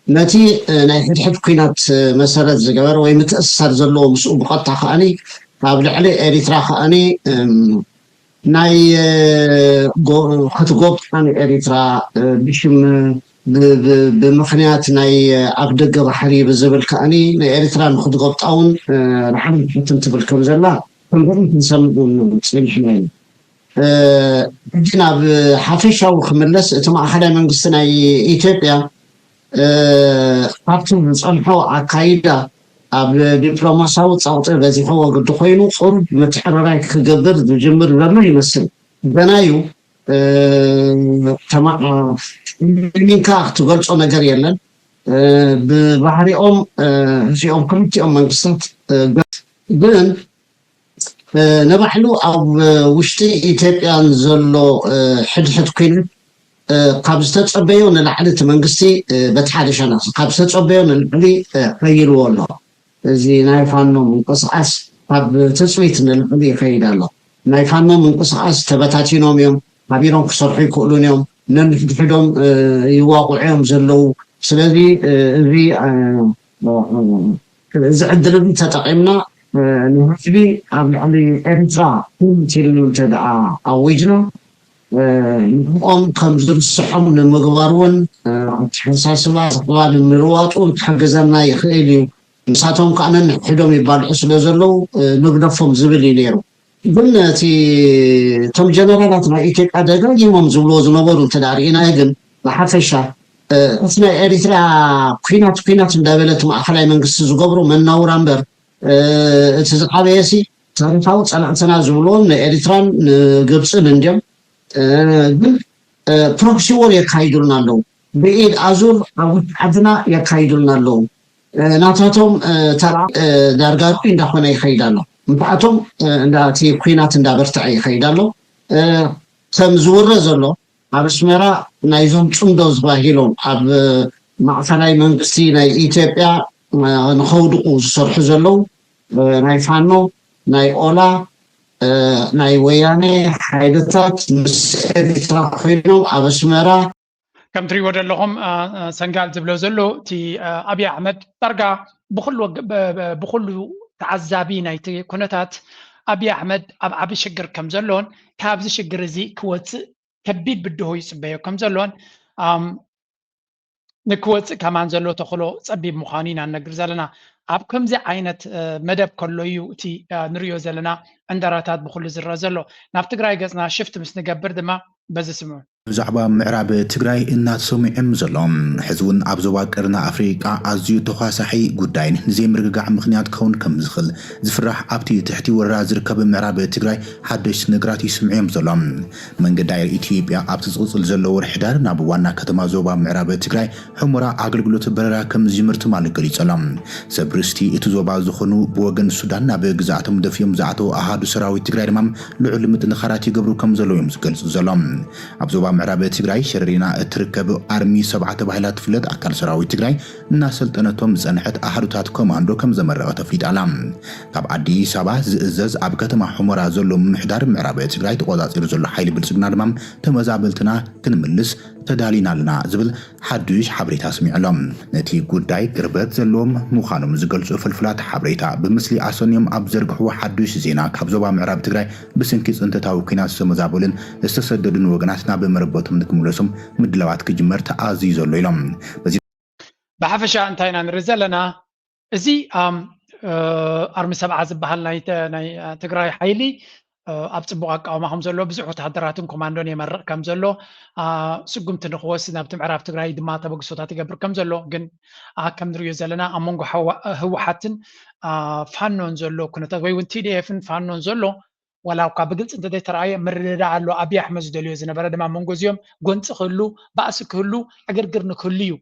[SPEAKER 16] ነቲ ናይ ሕድሕድ ኩናት መሰረት ዝገበረ ወይ ምትእስሳር ዘለዎ ምስኡ ብቐጥታ ከዓኒ ኣብ ልዕሊ ኤሪትራ ከዓኒ ናይ ክትጎብጣን ኤሪትራ ብሽም ብምክንያት ናይ ኣብ ደገ ባሕሪ ብዝብል ከዓኒ ናይ ኤሪትራ ንክትጎብጣውን ላዕሊ ሕትን ትብል ከም ዘላ ከምዚ ክንሰምዑ ፀኒሕና እዩ። ሕጂ ናብ ሓፈሻዊ ክምለስ እቲ ማእከላይ መንግስቲ ናይ ኢትዮጵያ ካብቲ ዝፀንሖ ኣካይዳ ኣብ ዲፕሎማሲያዊ ፀቕጢ በዚሖ ወግዲ ኮይኑ ቁሩብ ምትሕርራይ ክገብር ዝጅምር ዘሎ ይመስል። ገናዩ ሚንካ ክትገልፆ ነገር የለን። ብባህሪኦም እዚኦም ክልቲኦም መንግስታት ግን ንባዕሉ ኣብ ውሽጢ ኢትዮጵያን ዘሎ ሕድሕድ ኩናት ካብ ዝተፀበዮ ንላዕሊ እቲ መንግስቲ በቲ ሓደ ሸነኽ ካብ ዝተፀበዮ ንላዕሊ ከይልዎ ኣሎ። እዚ ናይ ፋኖ ምንቅስቃስ ካብ ትፅቢት ንላዕሊ ይኸይድ ኣሎ። ናይ ፋኖ ምንቅስቃስ ተበታቲኖም እዮም፣ ሓቢሮም ክሰርሑ ይክእሉን እዮም፣ ነንሕድሕዶም ይዋቁዑ እዮም ዘለው። ስለዚ እዚ ዕድል እዚ ተጠቂምና ንህዝቢ ኣብ ልዕሊ ኤርትራ ኢልና እንተደኣ ኣዊጅና ንኦም ከም ዝርስዖም ንምግባር እውን ኣተሓሳስባ ዘቕባ ንምርዋጡ ክሕግዘና ይኽእል እዩ። ንሳቶም ከዓ ነንሕድሕዶም ይባልዑ ስለ ዘለው ንግደፎም ዝብል እዩ ነይሩ። ግን እቲ እቶም ጀነራላት ናይ ኢትዮጵያ ደጋጊሞም ዝብልዎ ዝነበሩ እንተዳርኢና ግን ብሓፈሻ እቲ ናይ ኤሪትራ ኩናት እንዳበለት ማእከላይ መንግስቲ ዝገብሮ መናውራ እምበር እቲ ዝዓበየሲ ታሪካዊ ፀላእትና ዝብልዎም ንኤሪትራን ንግብፅን እንድዮም ግን ፕሮክሲ ወር የካይዱልና ኣለው። ብኢድ ኣዙር ኣብ ውሽጢ ዓድና የካይዱልና ኣለው። ናታቶም ተራ ዳርጋ ርኡይ እንዳኮነ ይኸይድ ኣሎ። ምክንያቶም እቲ ኩናት እንዳበርትዐ ይኸይድ ኣሎ። ከም ዝውረ ዘሎ ኣብ ኣስመራ ናይዞም ፅምዶ ዝባሂሎም ኣብ ማእከላይ መንግስቲ ናይ ኢትዮጵያ ንኸውድቁ ዝሰርሑ ዘለው ናይ ፋኖ ናይ ኦላ ናይ ወያኔ ሓይልታት ምስ ኤርትራ ኮይኖም ኣብ ኣስመራ
[SPEAKER 1] ከም ትሪእዎ ዘለኹም ሰንጋል ዝብሎ ዘሎ እቲ ኣብይ ኣሕመድ ዳርጋ ብኩሉ ተዓዛቢ ናይቲ ኩነታት ኣብይ ኣሕመድ ኣብ ዓብ ሽግር ከም ዘሎን ካብዚ ሽግር እዚ ክወፅእ ከቢድ ብድሆ ይፅበዮ ከም ዘሎን ንክወፅእ ከማን ዘሎ ተኽእሎ ፀቢብ ምዃኑ ኢና ንነግር ዘለና ኣብ ከምዚ ዓይነት መደብ ከሎ እዩ እቲ ንሪኦ ዘለና ዕንደራታት ብኩሉ ዝረአ ዘሎ ናብ ትግራይ ገፅና ሽፍቲ ምስ ንገብር ድማ በዚ ስምዑ
[SPEAKER 17] ብዛዕባ ምዕራብ ትግራይ እናተሰሚዖም ዘሎም ሕዚ እውን ኣብ ዞባ ቀርና ኣፍሪቃ ኣዝዩ ተኳሳሒ ጉዳይን ንዘይምርግጋዕ ምክንያት ክኸውን ከም ዝኽእል ዝፍራሕ ኣብቲ ትሕቲ ወረራ ዝርከብ ምዕራብ ትግራይ ሓደሽቲ ነገራት ይስምዑም ዘሎም መንገዲ ኣየር ኢትዮጵያ ኣብቲ ዝቕፅል ዘሎ ወርሒ ሕዳር ናብ ዋና ከተማ ዞባ ምዕራብ ትግራይ ሕሙራ ኣገልግሎት በረራ ከም ዝጅምር ትማሊ ገሊፆሎም ሰብርስቲ እቲ ዞባ ዝኾኑ ብወገን ሱዳን ናብ ግዛኣቶም ደፊኦም ዝኣተው ኣሃዱ ሰራዊት ትግራይ ድማ ልዑል ምጥንኻራት ይገብሩ ከም ዘለዉ እዮም ዝገልጹ ዘሎም ኣብ ዞባ ምዕራብ ትግራይ ሸረሪና እትርከብ ኣርሚ 7 ተባሂላ ትፍለጥ ኣካል ሰራዊት ትግራይ እናሰልጠነቶም ዝጸንሐት ኣሃዱታት ኮማንዶ ከም ዘመረቐት ኣፍሊጣላ ካብ ኣዲስ ኣበባ ዝእዘዝ ኣብ ከተማ ሕሙራ ዘሎ ምምሕዳር ምዕራብ ትግራይ ተቆጻጺሩ ዘሎ ሓይሊ ብልጽግና ድማ ተመዛበልትና ክንምልስ ተዳሊናልና ዝብል ሓዱሽ ሓበሬታ ሰሚዖሎም ነቲ ጉዳይ ቅርበት ዘለዎም ምዃኖም ዝገልጹ ፍልፍላት ሓበሬታ ብምስሊ ኣሰንዮም ኣብ ዘርግሕዎ ሓዱሽ ዜና ካብ ዞባ ምዕራብ ትግራይ ብስንኪ ጽንተታዊ ኩናት ዝተመዛበሉን ዝተሰደዱን ወገናት ናብ መረበቶም ንክምለሶም ምድላዋት ክጅመር ተኣዝዩ ዘሎ ኢሎም
[SPEAKER 1] ብሓፈሻ እንታይ ኢና ንርኢ ዘለና እዚ ኣርሚ 7 ዝበሃል ናይ ትግራይ ሓይሊ ኣብ ጽቡቕ ኣቃውማ ከም ዘሎ ብዙሕ ወታደራትን ኮማንዶን የመርቕ ከም ዘሎ ስጉምቲ ንክወስድ ናብቲ ምዕራብ ትግራይ ድማ ተበግሶታት ይገብር ከም ዘሎ ግን ከም ንሪኦ ዘለና ኣብ መንጎ ህወሓትን ፋኖን ዘሎ ኩነታት ወይ እውን ቲዲኤፍን ፋኖን ዘሎ ወላ እኳ ብግልፂ እንተዘይተረኣየ ምርድዳእ ኣሎ ኣብይ ኣሕመድ ዝደልዮ ዝነበረ ድማ መንጎ እዚኦም ጎንፂ ክህሉ ባእሲ ክህሉ ዕግርግር ንክህሉ እዩ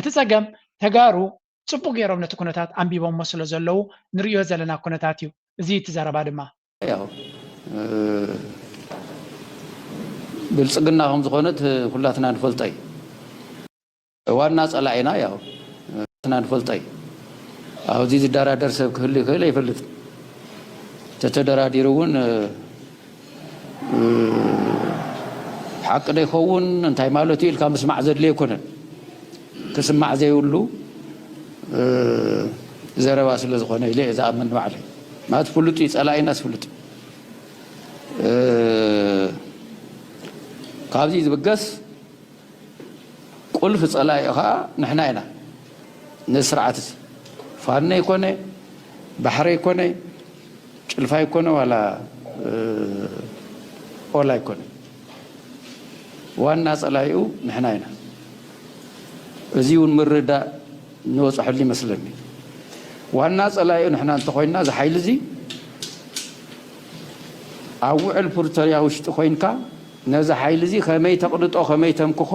[SPEAKER 1] እቲ ፀገም ተጋሩ ጽቡቕ ገይሮም ነቲ ኩነታት ኣንቢቦሞ ስለ ዘለው ንሪኦ ዘለና ኩነታት እዩ እዚ እቲ ዘረባ ድማ
[SPEAKER 18] ያው ብልጽግና ከም ዝኾነት ኩላትና ንፈልጦ እዩ ዋና ጸላኢና ያው ትና ንፈልጦ እዩ ኣብዚ ዝደራደር ሰብ ክህሉ ይኽእል ኣይፈልጥን ተተደራዲሩ እውን ሓቂ ዶ ይኸውን እንታይ ማለት እዩ ኢልካ ምስማዕ ዘድልዮ ኣይኮነን ክስማዕ ዘይብሉ ዘረባ ስለ ዝኾነ ኢለ ዝኣምን ባዕለይ ማለት ፍሉጥ እዩ ጸላኢናስ ፍሉጥ ካብዚ ዝብገስ ቁልፍ ጸላኢ ከዓ ንሕና ኢና ንስርዓት ፋኖ ይኮነ ባሕሪ ይኮነ ጭልፋ ይኮነ ዋላ ኦላ ይኮነ ዋና ጸላኢኡ ንሕና ኢና እዚ እውን ምርዳእ ንወፅሐሉ ይመስለኒ ዋና ጸላኢኡ ንሕና እንተኮይንና እዚ ሓይሊ እዚ ኣብ ውዕል ፕሪቶርያ ውሽጢ ኮይንካ ነዚ ሓይሊ እዚ ከመይ ተቕልጦ ከመይ ተምክኾ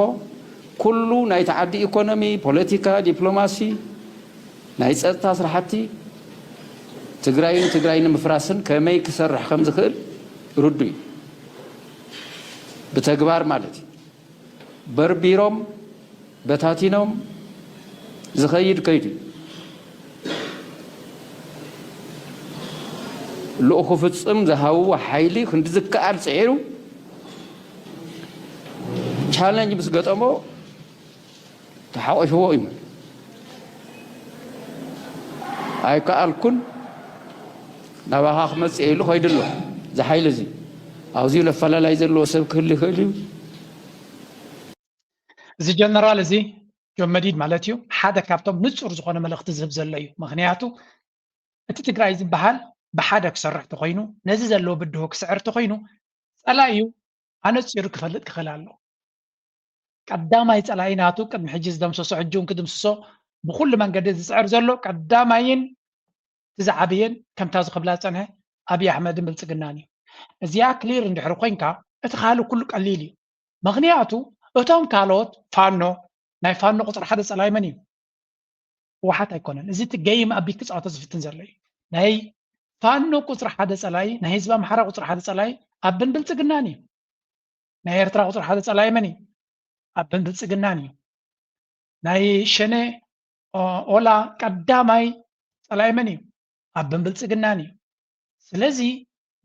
[SPEAKER 18] ኩሉ ናይ ተዓዲ ኢኮኖሚ ፖለቲካ ዲፕሎማሲ ናይ ፀጥታ ስራሕቲ ትግራይን ምፍራስን ከመይ ክሰርሕ ከም ዝኽእል ርዱ እዩ ብተግባር ማለት እዩ በርቢሮም በታቲኖም ዝኸይድ ከይዱ ልኡኹ ፍፅም ዝሃብዎ ሓይሊ ክንዲ ዝከኣል ፅዒሩ ቻለንጅ ምስ ገጠሞ ተሓቆሽዎ እዩ ኣይከኣልኩን ናባኻ ክመፅእ ኢሉ ኸይድ ኣሎ እዚ ሓይሊ እዚ ኣብዚኡ ለፈላላይ ዘለዎ ሰብ ክህሉ ይኽእል እዩ
[SPEAKER 1] እዚ ጀነራል እዚ ጆን መዲድ ማለት እዩ ሓደ ካብቶም ንጹር ዝኾነ መልእኽቲ ዝህብ ዘሎ እዩ ምክንያቱ እቲ ትግራይ ዝበሃል ብሓደ ክሰርሕ ተኮይኑ ነዚ ዘለዎ ብድሆ ክስዕር ተኮይኑ ጸላኢ እዩ ኣነፂሩ ክፈልጥ ክኽእል ኣሎ ቀዳማይ ጸላኢ ናቱ ቅድሚ ሕጂ ዝደምሰሶ ሕጂ እውን ክድምስሶ ብኩሉ መንገዲ ዝፅዕር ዘሎ ቀዳማይን ዝዓብየን ከምታ ዝኽብላ ዝፀንሐ ኣብይ ኣሕመድን ብልፅግናን እዩ እዚኣ ክሊር እንድሕሪ ኮንካ እቲ ካልእ ኩሉ ቀሊል እዩ ምክንያቱ እቶም ካልኦት ፋኖ ናይ ፋኖ ቁፅሪ ሓደ ጸላኢ መን እዩ ህወሓት ኣይኮነን እዚ እቲ ገይም ኣቢት ክፃወቶ ዝፍትን ዘሎ እዩ ናይ ፋኖ ቁፅሪ ሓደ ጸላኢ ናይ ህዝቢ ኣምሓራ ቁፅሪ ሓደ ጸላኢ ኣብን ብልፅግናን እዩ ናይ ኤርትራ ቁፅሪ ሓደ ጸላኢ መን እዩ ኣብን ብልፅግናን እዩ ናይ ሸነ ኦላ ቀዳማይ ጸላይ መን እዩ ኣብ ብልጽግናን እዩ ስለዚ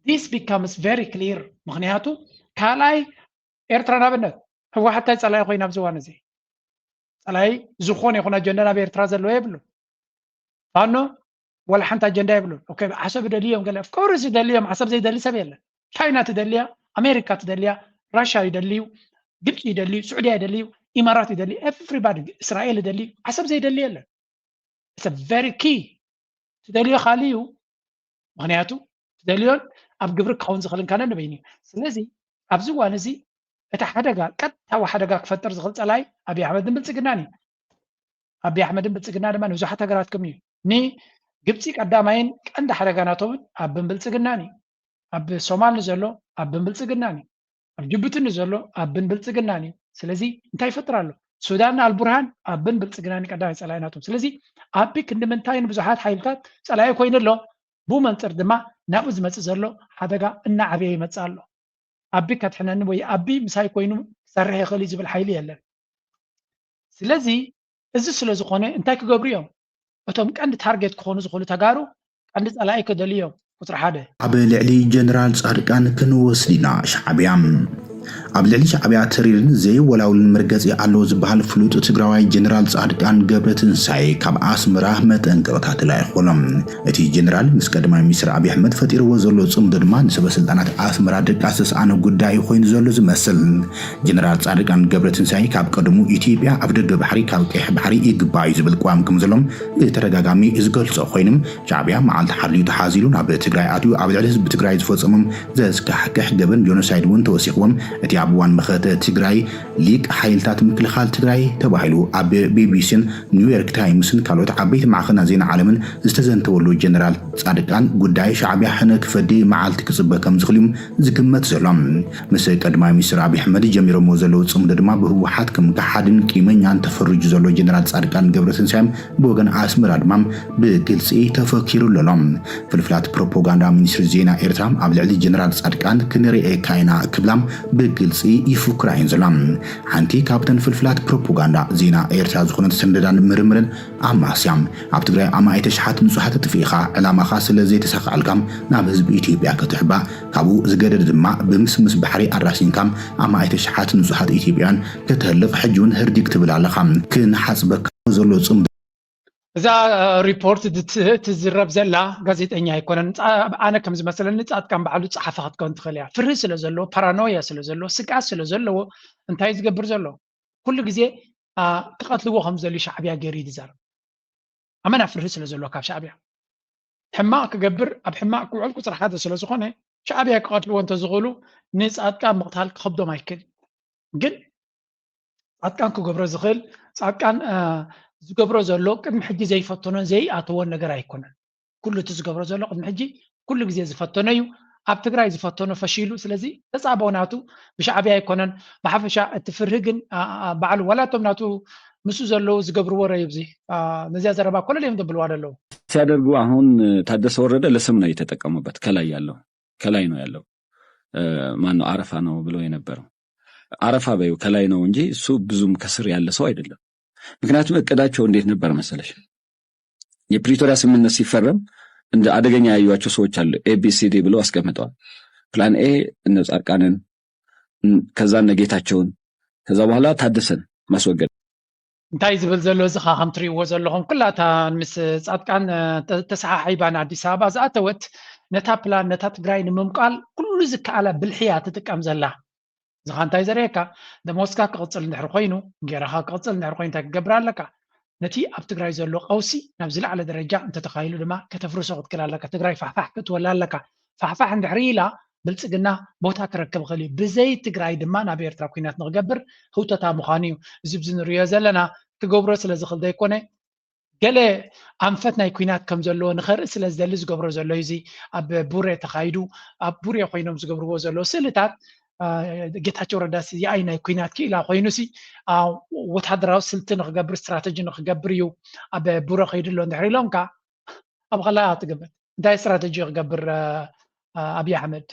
[SPEAKER 1] this becomes very clear ምክንያቱ ካልኣይ ኤርትራ ናብነት ህወሓታይ ጸላይ ኮይና ኣብ ዝዋን እዚ ጸላይ ዝኾነ ይኹን ኣጀንዳ ናብ ኤርትራ ዘለዎ የብሉ ፋኖ ወላ ሓንቲ ኣጀንዳ የብሉ ኦኬ ዓሰብ ደልዮም ገለ of course ደልዮም ዓሰብ ዘይደሊ ሰብ የለን ቻይና ትደልያ ኣሜሪካ ትደልያ ራሽያ ይደልዩ ግብፂ ይደልዩ ሱዑድያ ይደልዩ ኢማራት ይደልዩ everybody እስራኤል ይደልዩ ዓሰብ ዘይደሊ የለን it's a very key ትደልዮ ካልዩ ምክንያቱ ትደልዮን ኣብ ግብሪ ክኸውን ዝኽእልን ካነ ንበይኒ ስለዚ ኣብዚ ዋን እዚ እቲ ሓደጋ ቀጥታዊ ሓደጋ ክፈጥር ዝኽእል ጸላይ ኣብይ ኣሕመድን ብልጽግናን እዩ ኣብይ ኣሕመድን ብልጽግና ድማ ንብዙሓት ሃገራት ከም እዩ ንግብፂ ቀዳማይን ቀንዲ ሓደጋ ናቶምን ኣብ ብልጽግናን እዩ ኣብ ሶማል ዘሎ ኣብ ብልጽግናን እዩ ኣብ ጅቡቲ ዘሎ ኣብ ብልጽግናን እዩ ስለዚ እንታይ ይፈጥር ኣሎ ሱዳን አልቡርሃን ኣብ ብልጽግናን ቀዳማይ ጸላይ ናቶም ስለዚ ኣብ ክንድምንታይ ንብዙሓት ሓይልታት ጸላይ ኮይኑ ኣሎ ብመንጽር ድማ ናብኡ ዝመጽእ ዘሎ ሓደጋ እናዓበየ ይመጽእ ኣሎ ኣቢ ከትሕነኒ ወይ ኣቢ ምሳይ ኮይኑ ሰርሕ ይኽእል ዝብል ሓይሊ የለን ስለዚ እዚ ስለ ዝኾነ እንታይ ክገብሩ እዮም እቶም ቀንዲ ታርጌት ክኾኑ ዝኽእሉ ተጋሩ ቀንዲ ጸላይ ክደልዮም ቁጥሪ 1
[SPEAKER 17] ኣብ ልዕሊ ጀነራል ጻድቃን ክንወስድ ኢና ሻዕብያ ኣብ ልዕሊ ሻዕብያ ተሪርን ዘይወላውልን መርገፂ ኣለዎ ዝበሃል ፍሉጥ ትግራዋይ ጀነራል ጻድቃን ገብረትንሳኤ ካብ ኣስመራ መጠንቀቕታት ኣይኮኖም እቲ ጀነራል ምስ ቀዳማይ ሚኒስትር ኣብይ ኣሕመድ ፈጢርዎ ዘሎ ጽምዶ ድማ ንሰበስልጣናት ኣስመራ ድቃስ ዝተሰኣነ ጉዳይ ኮይኑ ዘሎ ዝመስል ጀነራል ጻድቃን ገብረትንሳኤ ካብ ቀድሙ ኢትዮጵያ ኣብ ደገ ባሕሪ ካብ ቀይሕ ባሕሪ ይግባእ ዝብል ቋም ከም ዘሎም ብተደጋጋሚ ዝገልጾ ኮይኖም ሻዕብያ መዓልቲ ሓልዩ ተሓዚሉ ናብ ትግራይ ኣትዩ ኣብ ልዕሊ ህዝቢ ትግራይ ዝፈጸሞም ዘስካሕክሕ ገበን ጆኖሳይድ እውን ተወሲኽዎም እቲ ኣብ ዋን መኸተ ትግራይ ሊቅ ሓይልታት ምክልኻል ትግራይ ተባሂሉ ኣብ ቢቢሲን ኒውዮርክ ታይምስን ካልኦት ዓበይቲ ማዕኸናት ዜና ዓለምን ዝተዘንተወሉ ጀነራል ጻድቃን ጉዳይ ሻዕብያ ሕነ ክፈዲ መዓልቲ ክጽበ ከም ዝኽእል ዝግመት ዘሎ ምስ ቀዳማይ ሚኒስትር ኣብይ ኣሕመድ ጀሚሮሞ ዘለዉ ጽምዶ ድማ ብህወሓት ከም ገሓድን ቂመኛን ተፈርጁ ዘሎ ጀነራል ጻድቃን ገብረትንሳኤ ብወገን ኣስመራ ድማ ብግልፂ ተፈኪሩ ኣሎ ፍልፍላት ፕሮፓጋንዳ ሚኒስትሪ ዜና ኤርትራ ኣብ ልዕሊ ጀነራል ጻድቃን ክንሪኤ ካይና ክብላም ብግልፂ ይፍክራ እየን ዘላ ሓንቲ ካብተን ፍልፍላት ፕሮፓጋንዳ ዜና ኤርትራ ዝኾነት ሰንደዳን ምርምርን ኣማስያ ኣብ ትግራይ ኣማኢተ ሸሓት ንጹሓት ጥፊኢኻ ዕላማኻ ስለ ዘይተሳካዕልካ ናብ ህዝቢ ኢትዮጵያ ክትሕባ ካብኡ ዝገደድ ድማ ብምስምስ ባሕሪ ኣራሲንካ ኣማኢተ ሸሓት ንጹሓት ኢትዮጵያን ከተህልቕ ሕጂ እውን ህርዲግ ትብል ኣለኻ ክንሓፅበካ ዘሎ ጽምዶ
[SPEAKER 1] እዛ ሪፖርት ትዝረብ ዘላ ጋዜጠኛ ኣይኮነን ኣነ ከም ዝመስለኒ ጻድቃን በዓሉ ጸሓፋ ክትከውን ትኽእል እያ ፍርህ ስለ ዘለዎ ፓራኖያ ስለ ዘለዎ ስቃት ስለ ዘለዎ እንታይ ዝገብር ዘሎ ኩሉ ግዜ ክቐትልዎ ከም ዘልዩ ሻዕብያ ገይሩ ይዛረብ ኣመና ፍርህ ስለ ዘለዎ ካብ ሻዕብያ ሕማቅ ክገብር ኣብ ሕማቅ ክውዕል ቁፅሪ 1 ስለ ዝኾነ ሻዕብያ ክቐትልዎ እንተዝኽእሉ ንጻድቃን ምቕታል ክከብዶም ኣይክእል ግን ጻድቃን ክገብሮ ዝኽእል ጻድቃን ዝገብሮ ዘሎ ቅድሚ ሕጂ ዘይፈተኖን ዘይኣተዎን ነገር ኣይኮነን ኩሉ እቲ ዝገብሮ ዘሎ ቅድሚ ሕጂ ኩሉ ግዜ ዝፈተኖ እዩ ኣብ ትግራይ ዝፈተኖ ፈሺሉ ስለዚ ተጻበውናቱ ብሻዕብያ ኣይኮነን ብሓፈሻ እቲ ፍርህ ግን በዓሉ ወላቶም ናቱ ምሱ ዘለው ዝገብርዎ ረይብዚ ነዚያ ዘረባ ኮለሌም ደብልዋ ደለው
[SPEAKER 19] ሲያደርጉ አሁን ታደሰ ወረደ ለስም ነው የተጠቀሙበት ከላይ ነው ያለው ማነው አረፋ ነው ብሎ የነበረው አረፋ በዩ ከላይ ነው እንጂ እሱ ብዙም ከስር ያለ ሰው አይደለም ምክንያቱም እቅዳቸው እንዴት ነበር መሰለሽ የፕሪቶሪያ ስምምነት ሲፈረም እንደ አደገኛ ያዩዋቸው ሰዎች አሉ ኤቢሲዲ ብለው አስቀምጠዋል ፕላን ኤ እነ ጻድቃንን ከዛ ነገታቸውን ከዛ በኋላ ታደሰን ማስወገድ
[SPEAKER 1] እንታይ ዝብል ዘሎ ዝኻ ከም ትሪእዎ ዘለኹም ኩላታ ምስ ጻድቃን ተሰሓሒባን ኣዲስ ኣበባ ዝኣተወት ነታ ፕላን ነታ ትግራይ ንምምቃል ኩሉ ዝከኣለ ብልሕያ ትጥቀም ዘላ ዝኻ እንታይ ዘርእየካ ደሞስካ ክቕፅል እንድሕር ኮይኑ ጌራኻ ክቕፅል እንድሕር ኮይኑ እንታይ ክገብር ኣለካ ነቲ ኣብ ትግራይ ዘሎ ቀውሲ ናብ ዝለዓለ ደረጃ እንተተኻይሉ ድማ ከተፍርሶ ክትክእል ኣለካ ትግራይ ፋሕፋሕ ክትወላ ኣለካ ፋሕፋሕ እንድሕር ኢላ ብልጽግና ቦታ ክረክብ ክእል እዩ ብዘይ ትግራይ ድማ ናብ ኤርትራ ኩናት ንክገብር ህውተታ ምዃኑ እዩ እዚ ብዚ ንሪኦ ዘለና ክገብሮ ስለ ዝኽእል ዘይኮነ ገለ ኣንፈት ናይ ኩናት ከም ዘለዎ ንኸርኢ ስለ ዝደሊ ዝገብሮ ዘሎ እዚ ኣብ ቡሬ ተኻይዱ ኣብ ቡሬ ኮይኖም ዝገብርዎ ዘሎ ስእልታት ጌታቸው ረዳሲ የአይ ናይ ኩናት ክኢላ ኮይኑሲ ወታደራዊ ስልቲ ንክገብር ስትራቴጂ ንክገብር እዩ ኣብ ቡሬ ከይድሎ እንድሕር ኢሎምካ ኣብ ከላይ ትገብር እንታይ ስትራቴጂ ክገብር ኣብይ ኣሕመድ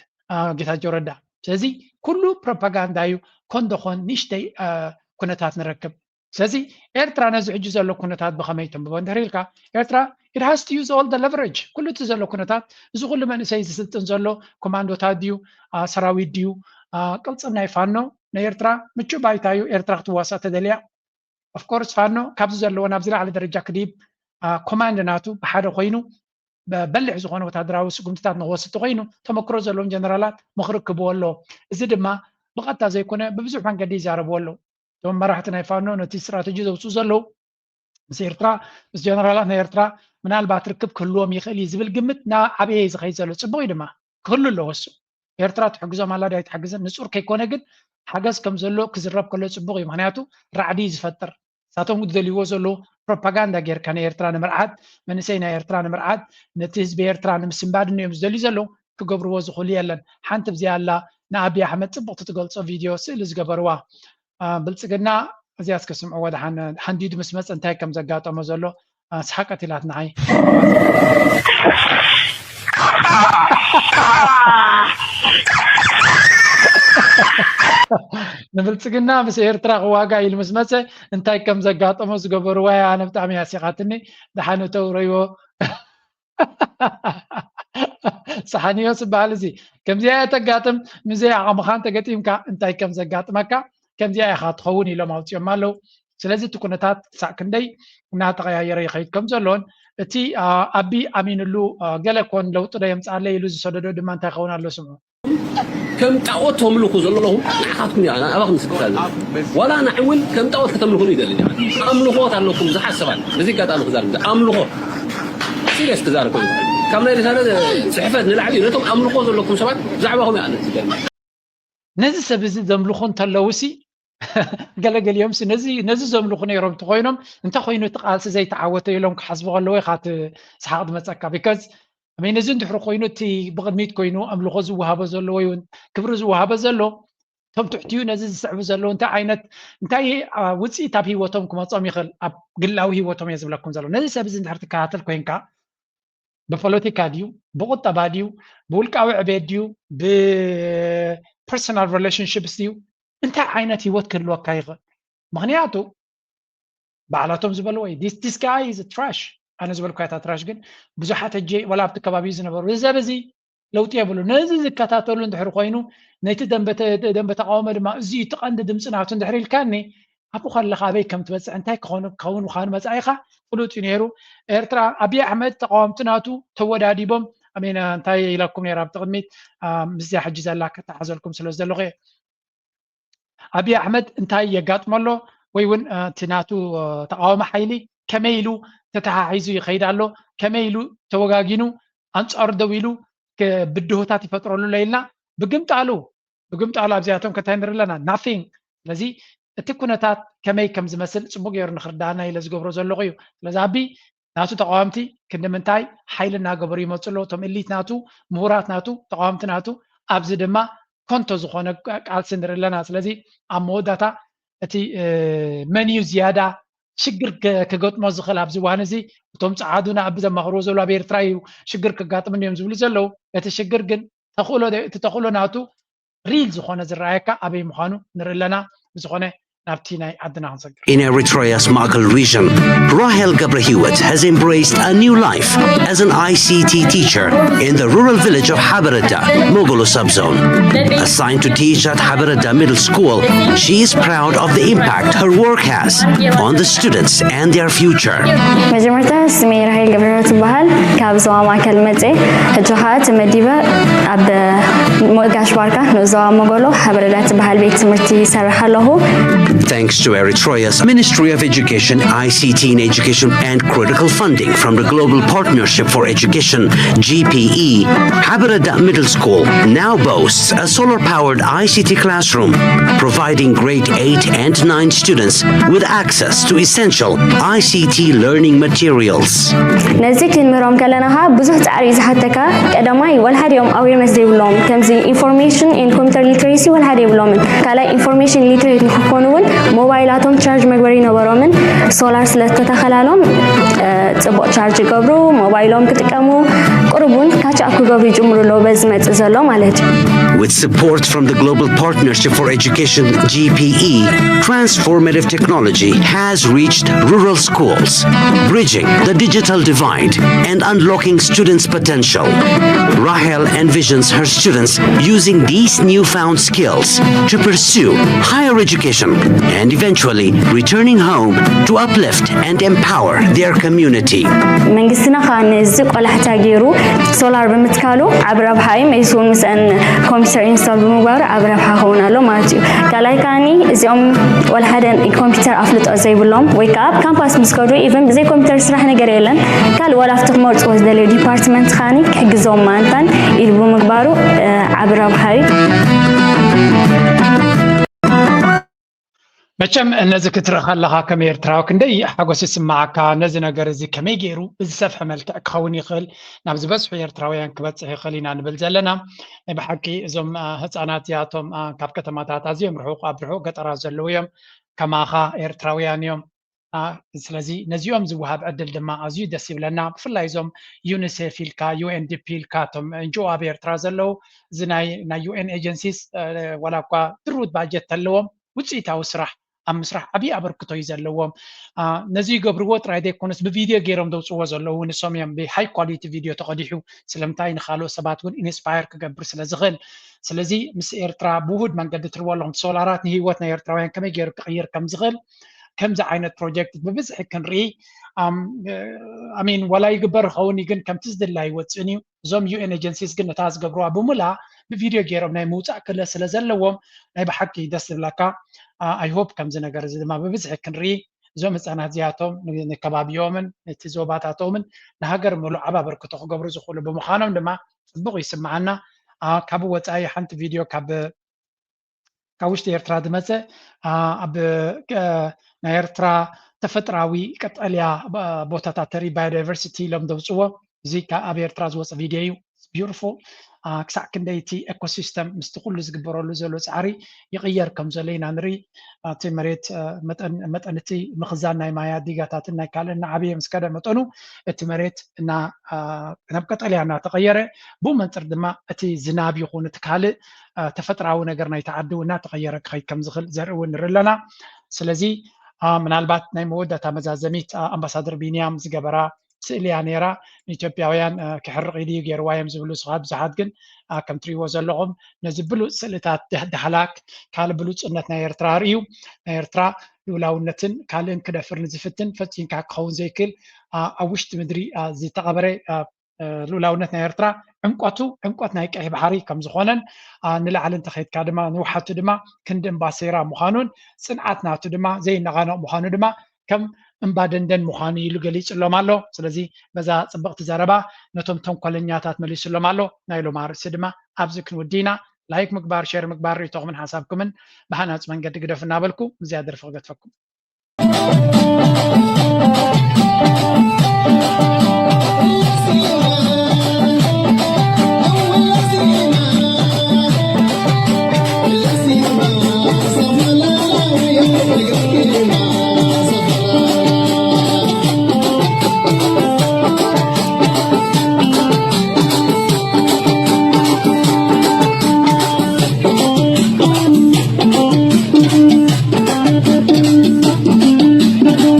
[SPEAKER 1] ጌታቸው ረዳ ስለዚ ኩሉ ፕሮፓጋንዳ እዩ ኮንዶኾን ንሽተይ ኩነታት ንረክብ ስለዚህ ኤርትራ ነዚ ሕጂ ዘሎ ኩነታት ብኸመይ ተንብቦ እንተሪልካ ኤርትራ it has to use all the leverage ኩሉ እቲ ዘሎ ኩነታት እዚ ኩሉ መንእሰይ ዝስልጥን ዘሎ ኮማንዶታት ድዩ ሰራዊት ድዩ ቅልፅም ናይ ፋኖ ንኤርትራ ምቹ ባይታ እዩ ኤርትራ ክትዋሳእ ተደልያ of course ፋኖ ካብዚ ዘለዎ ናብ ዝለዓለ ደረጃ ክዲብ ኮማንድ ናቱ ብሓደ ኮይኑ በልሕ ዝኾነ ወታደራዊ ስጉምትታት ንክወስድ ኮይኑ ተመክሮ ዘለዎም ጀነራላት ምክሪ ክህብዎ ኣለዎ እዚ ድማ ብቐጥታ ዘይኮነ ብብዙሕ መንገዲ ይዛረብዎ ኣለዉ እቶም መራሕቲ ናይ ፋኖ ነቲ ስትራቴጂ ዘውፅኡ ዘለዉ ምስ ኤርትራ ምስ ጀነራላት ናይ ኤርትራ ምናልባት ርክብ ክህልዎም ይኽእል እዩ ዝብል ግምት ንዓበየ ዝኸይድ ዘሎ ፅቡቅ ድማ ክህሉ ኣለዎ እሱ ኤርትራ ትሕግዞም ኣላ ዳይ ትሓግዘን ንፁር ከይኮነ ግን ሓገዝ ከም ዘሎ ክዝረብ ከሎ ፅቡቅ እዩ ምክንያቱ ራዕዲ ዝፈጥር ሳቶም ዝደልይዎ ዘሎ ፕሮፓጋንዳ ጌርካ ናይ ኤርትራ ንምርዓት መንእሰይ ናይ ኤርትራ ንምርዓት ነቲ ህዝቢ ኤርትራ ንምስንባድ እዮም ዝደልዩ ዘለዉ ክገብርዎ ዝኽእሉ የለን ሓንቲ ብዚኣ ኣላ ንኣብይ ኣሕመድ ፅቡቕቲ ትገልፆ ቪድዮ ስእሊ ዝገበርዋ ብልፅግና እዚኣ እስከስምዕዎ ድሓን ሓንዲዱ ምስ መፀ እንታይ ከም ዘጋጠሞ ዘሎ ሰሓቀት ኢላት ንዓይ ንብልፅግና ምስ ኤርትራ ክዋጋ ኢሉ ምስ መፀ እንታይ ከም ዘጋጠሞ ዝገበርዋ ኣነ ብጣዕሚ ያሲኻትኒ ድሓን ተውረይዎ صحنيو سبال زي كم زي تقاتم مزي عمخان تقاتيم كا انتاي كم زقاتمكا كم زي اخات خوني لو مالتي مالو سلازي تكونتات ساكندي نا تغير يخيد كم زلون تي ابي امين لو غلكون لو طدا يمصالي يلو زسددو دمان تا خون الله سمو
[SPEAKER 20] كم تعوت تملكو زللهم اخاتكم يعني ابغى مسكتال ولا نعول كم تعوت كتملكو يدل يعني املكوت عليكم زحسبان بزي قاطانو خزار املكو سيريس تزاركو كم ليلة هذا صحفات نلعب ينتم أملكوا لكم شباب زعبهم يعني
[SPEAKER 1] نزل سبز زملخون تلوسي قال يوم نزل زملخون يروم تخوينهم انت خوينو تقالس زي تعوتوا لهم كحسبوا الله خات سحاق مسكا because امين نزل تحرو خوينو تي بغد ميت كوينو املخوا زوهابا زلو ويون كبروا زوهابا زلو تم تحتيو نزل سعبوا زلو انت عينت انت وصي تاب هيوتهم كما صام يخل قلاو هيوتهم يزب لكم زلو نزل سبز انت كاتل كوينكا بفولوتيكا ديو بقطة ديو بولكاو عبيد ديو بpersonal relationships ديو انت عينتي وتكر لو كايغ مغنياتو بعلاتهم زبلوي this guy is a trash انا زبل كايتا تراش جن بزحات الجي ولا بتكبابي زنبر زي لو تيابلو نزي زكاتاتولو اندحر خوينو نيت دنبت قومه ما زي تقند دمصناتو اندحر الكاني ابو خلخ ابي كم تبص انت كون وخان مصايخه فلوت نيرو ኤርትራ አብይ አሕመድ ተቃዋምትናቱ ተወዳዲቦም አሜና እንታይ ኢላኩም ነራ ብትቅድሚት ምዝያ ሕጂ ዘላ ከተሓዘልኩም ስለ ዘለኹ አብይ አሕመድ እንታይ የጋጥመሎ ወይ ውን ትናቱ ተቃዋሚ ሓይሊ ከመይሉ ተተሓሒዙ ይኸይዳሎ ከመይሉ ተወጋጊኑ አንጻር ደው ኢሉ ብድሆታት ይፈጥረሉ ለይልና ብግምጣሉ ኣብዚያቶም ከተንርለና ናቲንግ ስለዚ እቲ ኩነታት ከመይ ከም ዝመስል ጽቡቕ ጌሩ ንኽርዳና ኢለ ዝገብሮ ዘለኹ እዩ ስለዚ አቢ ናቱ ተቃዋምቲ ክንምንታይ ሓይልና ገበሩ ይመፅሎ ቶም ኤሊት ናቱ ምሁራት ናቱ ተቃዋምቲ ናቱ ኣብዚ ድማ ኮንቶ ዝኾነ ቃልሲ ንርለና ስለዚ ኣብ መወዳታ እቲ መንዩ ዝያዳ ሽግር ክገጥሞ ዝኽእል ኣብዚ እዋን እዚ እቶም ፀዓዱና ኣብ ዘማኽርዎ ዘሎ ኣብ ኤርትራ እዩ ሽግር ክጋጥም እዮም ዝብሉ ዘለዉ እቲ ሽግር ግን ተኽእሎ ናቱ ሪል ዝኾነ ዝረኣየካ ኣበይ ምዃኑ ንርለና ዝኾነ
[SPEAKER 21] In Eritrea's Makal region, Rahel Gabrahiwet has embraced a new life as an ICT teacher in the rural village of Habarada, Mogolo subzone. Assigned to teach at Habarada Middle School, she is proud of the impact her work has on the students and their future.
[SPEAKER 22] مجموعة اسمي راهيل قبرهوت بحال كابزوا معكل متي هجوحات مديبة عب موقاش باركة نوزوا مغولو حبردات بحال بيت مرتي سرح له.
[SPEAKER 21] Thanks to Eritrea's Ministry of Education, ICT in Education and critical funding from the Global Partnership for Education, GPE, Habarada Middle School now boasts a solar-powered ICT classroom, providing grade 8 and 9 students with access to essential ICT learning materials.
[SPEAKER 22] نزيك المرام كلناها بزح تعريز حتى كدماي والهدي يوم awareness development كمزي information in computer literacy والهدي development كلا information literate نكونون موبايلاتهم تشارج مقبري نبرومن سولار سلت تتخلالهم تبقى تشارج قبرو موبايلهم كتكمو قربون كاتش أكو قبري جمرو لو بزمت زلو مالج.
[SPEAKER 21] With support from the Global Partnership for Education (GPE), transformative technology has reached rural schools, bridging the digital divide and unlocking students' potential. Rahel envisions her students using these newfound skills to pursue higher education and eventually returning home to uplift and empower their community.
[SPEAKER 22] መንግስትና ካንዝቅ ወላሕታጊሩ ሶላር በመትካሉ አብራብ ሃይ መይሱን መስን ኮምፒውተር ኢንስቶል በመግባሩ አብራብ ሆናሎ ማለት እዩ ካላይ ካኒ እዚኦም ወላሐደን ኮምፒውተር አፍልጦ ዘይብሎም ወይ ካብ ካምፓስ ምስከዱ ኢቨን ብዘይ ኮምፒውተር ስራሕ ነገር የለን ካል ወላፍት መርጽ ወዝደለ ዲፓርትመንት ካኒ ክሕግዞም ማንታን ኢሉ በመግባሩ አብራብ ሃይ
[SPEAKER 1] መቸም እነዚህ ክትረኻ ለኻ ከም ኤርትራዊ ክንደይ ሓጎስ ይስማዓካ ነዚ ነገር እዚ ከመይ ገይሩ ብዝሰፍሐ መልክዕ ክኸውን ይኽእል ናብ ዝበዝሑ ኤርትራውያን ክበፅሕ ይኽእል ኢና ንብል ዘለና ናይ ብሓቂ እዞም ህፃናት እዚኣቶም ካብ ከተማታት ኣዝዮም ርሑቕ ኣብ ርሑቕ ገጠራት ዘለዉ እዮም ከማኻ ኤርትራውያን እዮም ስለዚ ነዚኦም ዝወሃብ ዕድል ድማ ኣዝዩ ደስ ይብለና ብፍላይ እዞም ዩኒሴፍ ኢልካ ዩኤንዲፒ ኢልካ እቶም ኤንጂኦ ኣብ ኤርትራ ዘለዉ እዚ ናይ ዩኤን ኤጀንሲስ ዋላ እኳ ድሩት ባጀት ኣለዎም ውፅኢታዊ ስራሕ ኣብ ምስራሕ ዓብዪ ኣበርክቶ እዩ ዘለዎም ነዚ ይገብርዎ ጥራይ ዘይኮነስ ብቪድዮ ገይሮም ደውፅዎ ዘለዉ ንሶም እዮም ብሃይ ኳሊቲ ቪድዮ ተቐዲሑ ስለምንታይ ንካልኦት ሰባት እውን ኢንስፓየር ክገብር ስለዝኽእል ስለዚ ምስ ኤርትራ ብውሁድ መንገዲ ትርዎ ኣለኹም ሶላራት ንሂወት ናይ ኤርትራውያን ከመይ ገይሩ ክቕይር ከም ዝኽእል ከምዚ ዓይነት ፕሮጀክት ብብዝሒ ክንርኢ ኣሚን ወላ ይግበር ይኸውን ግን ከምቲ ዝድላ ይወፅን እዩ እዞም ዩኤን ኤጀንሲስ ግን ነታ ዝገብርዋ ብሙላእ ብቪድዮ ገይሮም ናይ ምውፃእ ክእለት ስለ ዘለዎም ናይ ብሓቂ ደስ ዝብለካ ኣይሆፕ ከምዚ ነገር እዚ ድማ ብብዝሒ ክንርኢ እዞም ህፃናት እዚኣቶም ንከባቢኦምን እቲ ዞባታቶምን ንሃገር ምሉእ ዓብ ኣበርክቶ ክገብሩ ዝኽእሉ ብምዃኖም ድማ ፅቡቕ ይስምዓና ካብ ወፃኢ ሓንቲ ቪድዮ ካብ ውሽጢ ኤርትራ ዝመፀ ኣብ ናይ ኤርትራ ተፈጥራዊ ቀጠልያ ቦታታት ተርኢ ባዮዳይቨርሲቲ ኢሎም ደውፅዎ እዚ ኣብ ኤርትራ ዝወፀ ቪድዮ እዩ ቢዩቲፉል ክሳዕ ክንደይ እቲ ኤኮሲስተም ምስቲ ኩሉ ዝግበረሉ ዘሎ ፃዕሪ ይቕየር ከም ዘሎ ኢና ንርኢ እቲ መሬት መጠን እቲ ምኽዛን ናይ ማያ ዲጋታትን ናይ ካልእ እናዓበየ ምስ ከደ መጠኑ እቲ መሬት ናብ ቀጠልያ እናተቐየረ ብኡ መንፅር ድማ እቲ ዝናብ ይኹን እቲ ካልእ ተፈጥራዊ ነገር ናይቲ ዓዲ እናተቐየረ ክኸይድ ከም ዝኽእል ዘርኢ እውን ንርኢ ኣለና ስለዚ ምናልባት ናይ መወዳእታ መዛዘሚት ኣምባሳደር ቢንያም ዝገበራ ስእሊ እያ ነይራ ንኢትዮጵያውያን ክሕርቕ ኢድዩ ገይርዋ እዮም ዝብሉ ስኻት ብዙሓት ግን ከም ትሪእዎ ዘለኹም ነዚ ብሉፅ ስእልታት ዳህላክ ካልእ ብሉፅነት ናይ ኤርትራ ርእዩ ናይ ኤርትራ ልኡላውነትን ካልእን ክደፍር ንዝፍትን ፈፂምካ ክኸውን ዘይክእል ኣብ ውሽጢ ምድሪ ዝተቐበረ ልኡላውነት ናይ ኤርትራ ዕንቆት ናይ ቀይሕ ባሕሪ ከም ዝኾነን ንላዕሊ እንተኸይድካ ድማ ንውሓቱ ድማ ክንዲ እምባ ሴራ ምዃኑን ፅንዓት ናቱ ድማ ዘይነቓነቕ ምዃኑ ድማ ከም እምባ ደንደን ምዃኑ ኢሉ ገሊፅሎም ኣሎ ስለዚ በዛ ፅብቕቲ ዘረባ ነቶም ተንኮለኛታት መሊሱሎም ኣሎ ናይ ሎማ ርእሲ ድማ ኣብዚ ክንውዲና ላይክ ምግባር ሼር ምግባር ርእቶኹምን ሓሳብኩምን ብሃናፅ መንገዲ ግደፍ እናበልኩ ዝያደ ርፍቕ ገትፈኩም